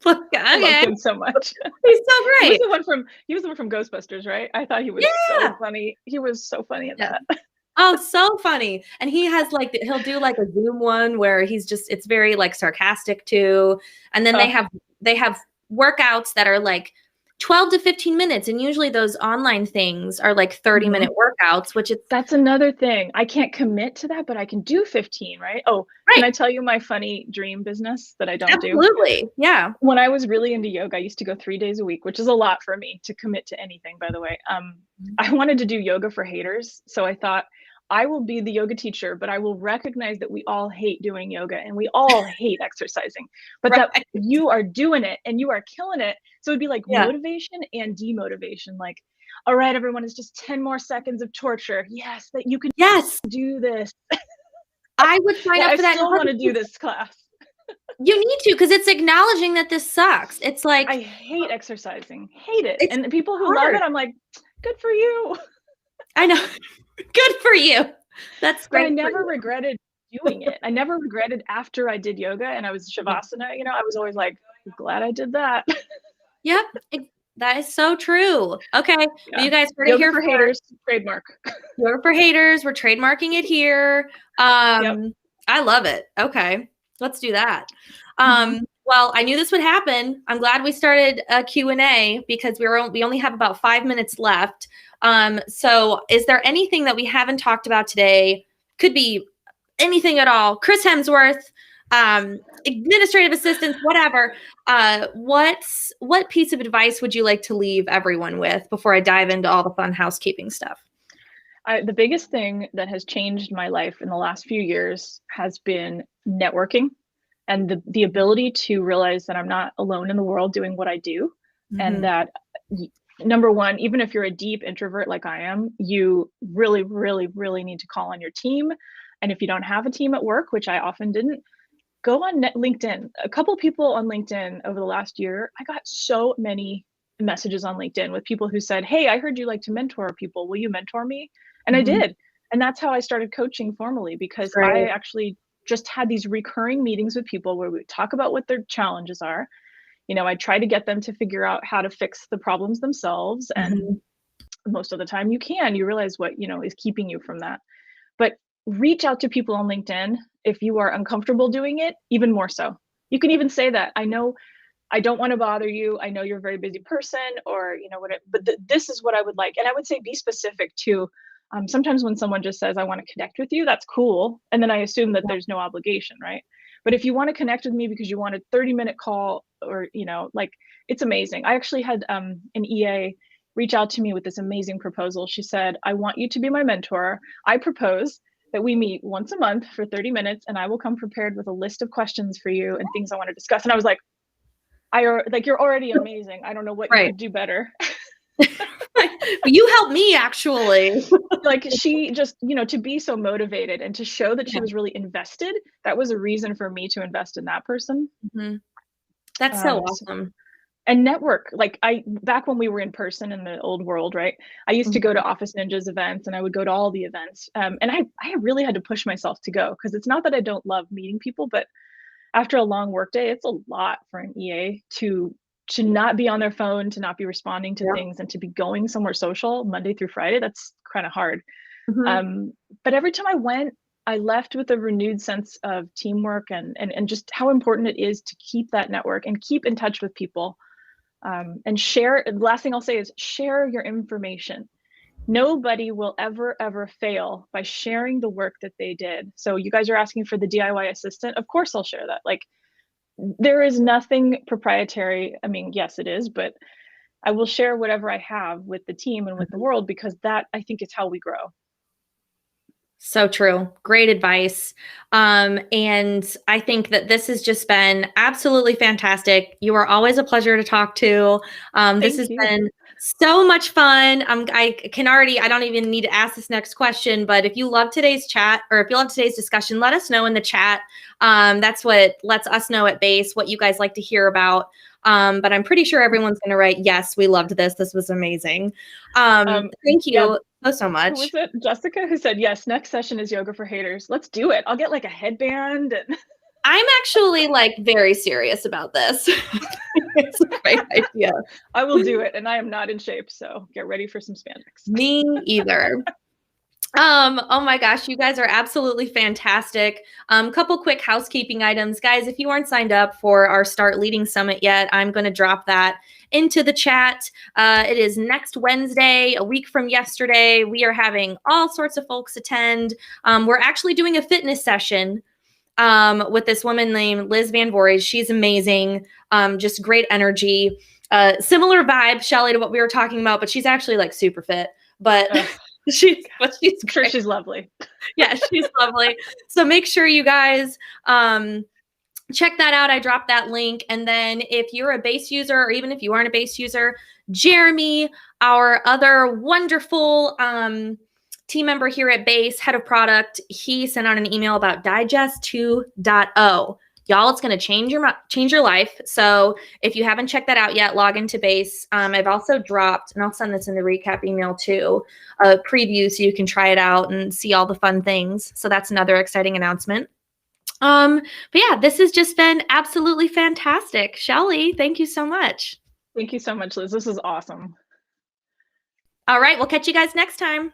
S2: Okay. I love him so much.
S1: He's so great.
S2: He was the one from Ghostbusters, right? I thought he was so funny. He was so funny in that.
S1: Oh, so funny. And he has like, he'll do like a Zoom one where it's very like sarcastic too. And then they have workouts that are like 12 to 15 minutes. And usually those online things are like 30-minute workouts, that's
S2: another thing. I can't commit to that, but I can do 15, right? Oh, can I tell you my funny dream business that I don't do?
S1: Absolutely. Yeah.
S2: When I was really into yoga, I used to go 3 days a week, which is a lot for me to commit to anything, by the way. I wanted to do yoga for haters. So I thought, I will be the yoga teacher, but I will recognize that we all hate doing yoga and we all hate exercising, but that you are doing it and you are killing it. So it'd be like motivation and demotivation. Like, all right, everyone, it's just 10 more seconds of torture. Yes, that you can do this.
S1: I would sign up for that.
S2: I still want to do this class.
S1: You need to, because it's acknowledging that this sucks. It's like,
S2: I hate exercising, hate it. And the people who love it, I'm like, good for you.
S1: I know. Good for you. That's great.
S2: But I never regretted doing it. I never regretted after I did yoga and I was Shavasana, you know, I was always like, glad I did that.
S1: Yep. That is so true. Okay. Well,
S2: Yeah.
S1: you guys heard it
S2: Yoga
S1: here
S2: for
S1: first.
S2: haters, trademark.
S1: Yoga for haters. We're trademarking it here.
S2: Yep.
S1: I love it. Okay. Let's do that.
S2: Mhm.
S1: Well, I knew this would happen. I'm glad we started a Q&A because we only have about 5 minutes left. So is there anything that we haven't talked about today? Could be anything at all. Chris Hemsworth, administrative assistants, whatever. What piece of advice would you like to leave everyone with before I dive into all the fun housekeeping stuff?
S2: The biggest thing that has changed my life in the last few years has been networking and the ability to realize that I'm not alone in the world doing what I do. And that number one, even if you're a deep introvert like I am, you really, really, really need to call on your team. And if you don't have a team at work, which I often didn't, go on LinkedIn. A couple people on LinkedIn over the last year, I got so many messages on LinkedIn with people who said, "Hey, I heard you like to mentor people. Will you mentor me?" And I did. And that's how I started coaching formally, because I
S1: Great.
S2: actually just had these recurring meetings with people where we would talk about what their challenges are. I try to get them to figure out how to fix the problems themselves. And most of the time you realize what, is keeping you from that. But reach out to people on LinkedIn if you are uncomfortable doing it, even more so. You can even say that. I know I don't want to bother you. I know you're a very busy person, or this is what I would like. And I would say be specific too. Sometimes when someone just says, "I want to connect with you," that's cool, and then I assume that there's no obligation, right? But if you want to connect with me because you want a 30-minute call, or like, it's amazing. I actually had an EA reach out to me with this amazing proposal. She said, "I want you to be my mentor. I propose that we meet once a month for 30 minutes, and I will come prepared with a list of questions for you and things I want to discuss." And I was like, you're already amazing. I don't know what you
S1: Right.
S2: could do better.
S1: You helped me actually.
S2: Like, she just, to be so motivated and to show that she was really invested, that was a reason for me to invest in that person.
S1: That's so
S2: So,
S1: awesome.
S2: and network, like, back when we were in person in the old world, right? I used to go to Office Ninjas events, and I would go to all the events. And I really had to push myself to go, because it's not that I don't love meeting people, but after a long workday, it's a lot for an EA to not be on their phone, to not be responding to
S1: Yep.
S2: things, and to be going somewhere social Monday through Friday. That's kind of hard.
S1: Mhm.
S2: But every time I went, I left with a renewed sense of teamwork, and just how important it is to keep that network and keep in touch with people, and share. The last thing I'll say is share your information. Nobody will ever fail by sharing the work that they did. So you guys are asking for the DIY assistant. Of course I'll share that. Like, there is nothing proprietary. I mean, yes, it is, but I will share whatever I have with the team and with the world, because that, I think, is how we grow.
S1: So true. Great advice. And I think that this has just been absolutely fantastic. You are always a pleasure to talk to. This
S2: Thank
S1: has
S2: you.
S1: been so much fun. I don't even need to ask this next question, but if you love today's chat, or if you love today's discussion, let us know in the chat. That's what lets us know at Base what you guys like to hear about. But I'm pretty sure everyone's going to write, "Yes, we loved this. This was amazing." Thank
S2: Yeah,
S1: you so
S2: who
S1: much.
S2: was it? Jessica, who said, "Yes, next session is yoga for haters." Let's do it. I'll get like a headband and
S1: I'm actually like very serious about this. It's a great idea.
S2: I will do it. And I am not in shape, so get ready for some spandex.
S1: Me either. Oh my gosh, you guys are absolutely fantastic. Couple quick housekeeping items. Guys, if you aren't signed up for our Start Leading Summit yet, I'm going to drop that into the chat. It is next Wednesday, a week from yesterday. We are having all sorts of folks attend. We're actually doing a fitness session with this woman named Liz Van Voorhees. She's amazing, just great energy. Similar vibe, Shelley, to what we were talking about, but she's actually like super fit. But she's
S2: I'm sure
S1: great.
S2: she's lovely.
S1: Yeah, she's lovely. So make sure you guys check that out. I dropped that link. And then if you're a Base user, or even if you aren't a Base user, Jeremy, our other wonderful team member here at Base, head of product, he sent out an email about Digest 2.0. Y'all, it's going to change your life. So if you haven't checked that out yet, log into Base. I've also dropped, and I'll send this in the recap email too, a preview so you can try it out and see all the fun things. So that's another exciting announcement. But yeah, this has just been absolutely fantastic. Shelley, thank you so much.
S2: Thank you so much, Liz. This is awesome.
S1: All right, we'll catch you guys next time.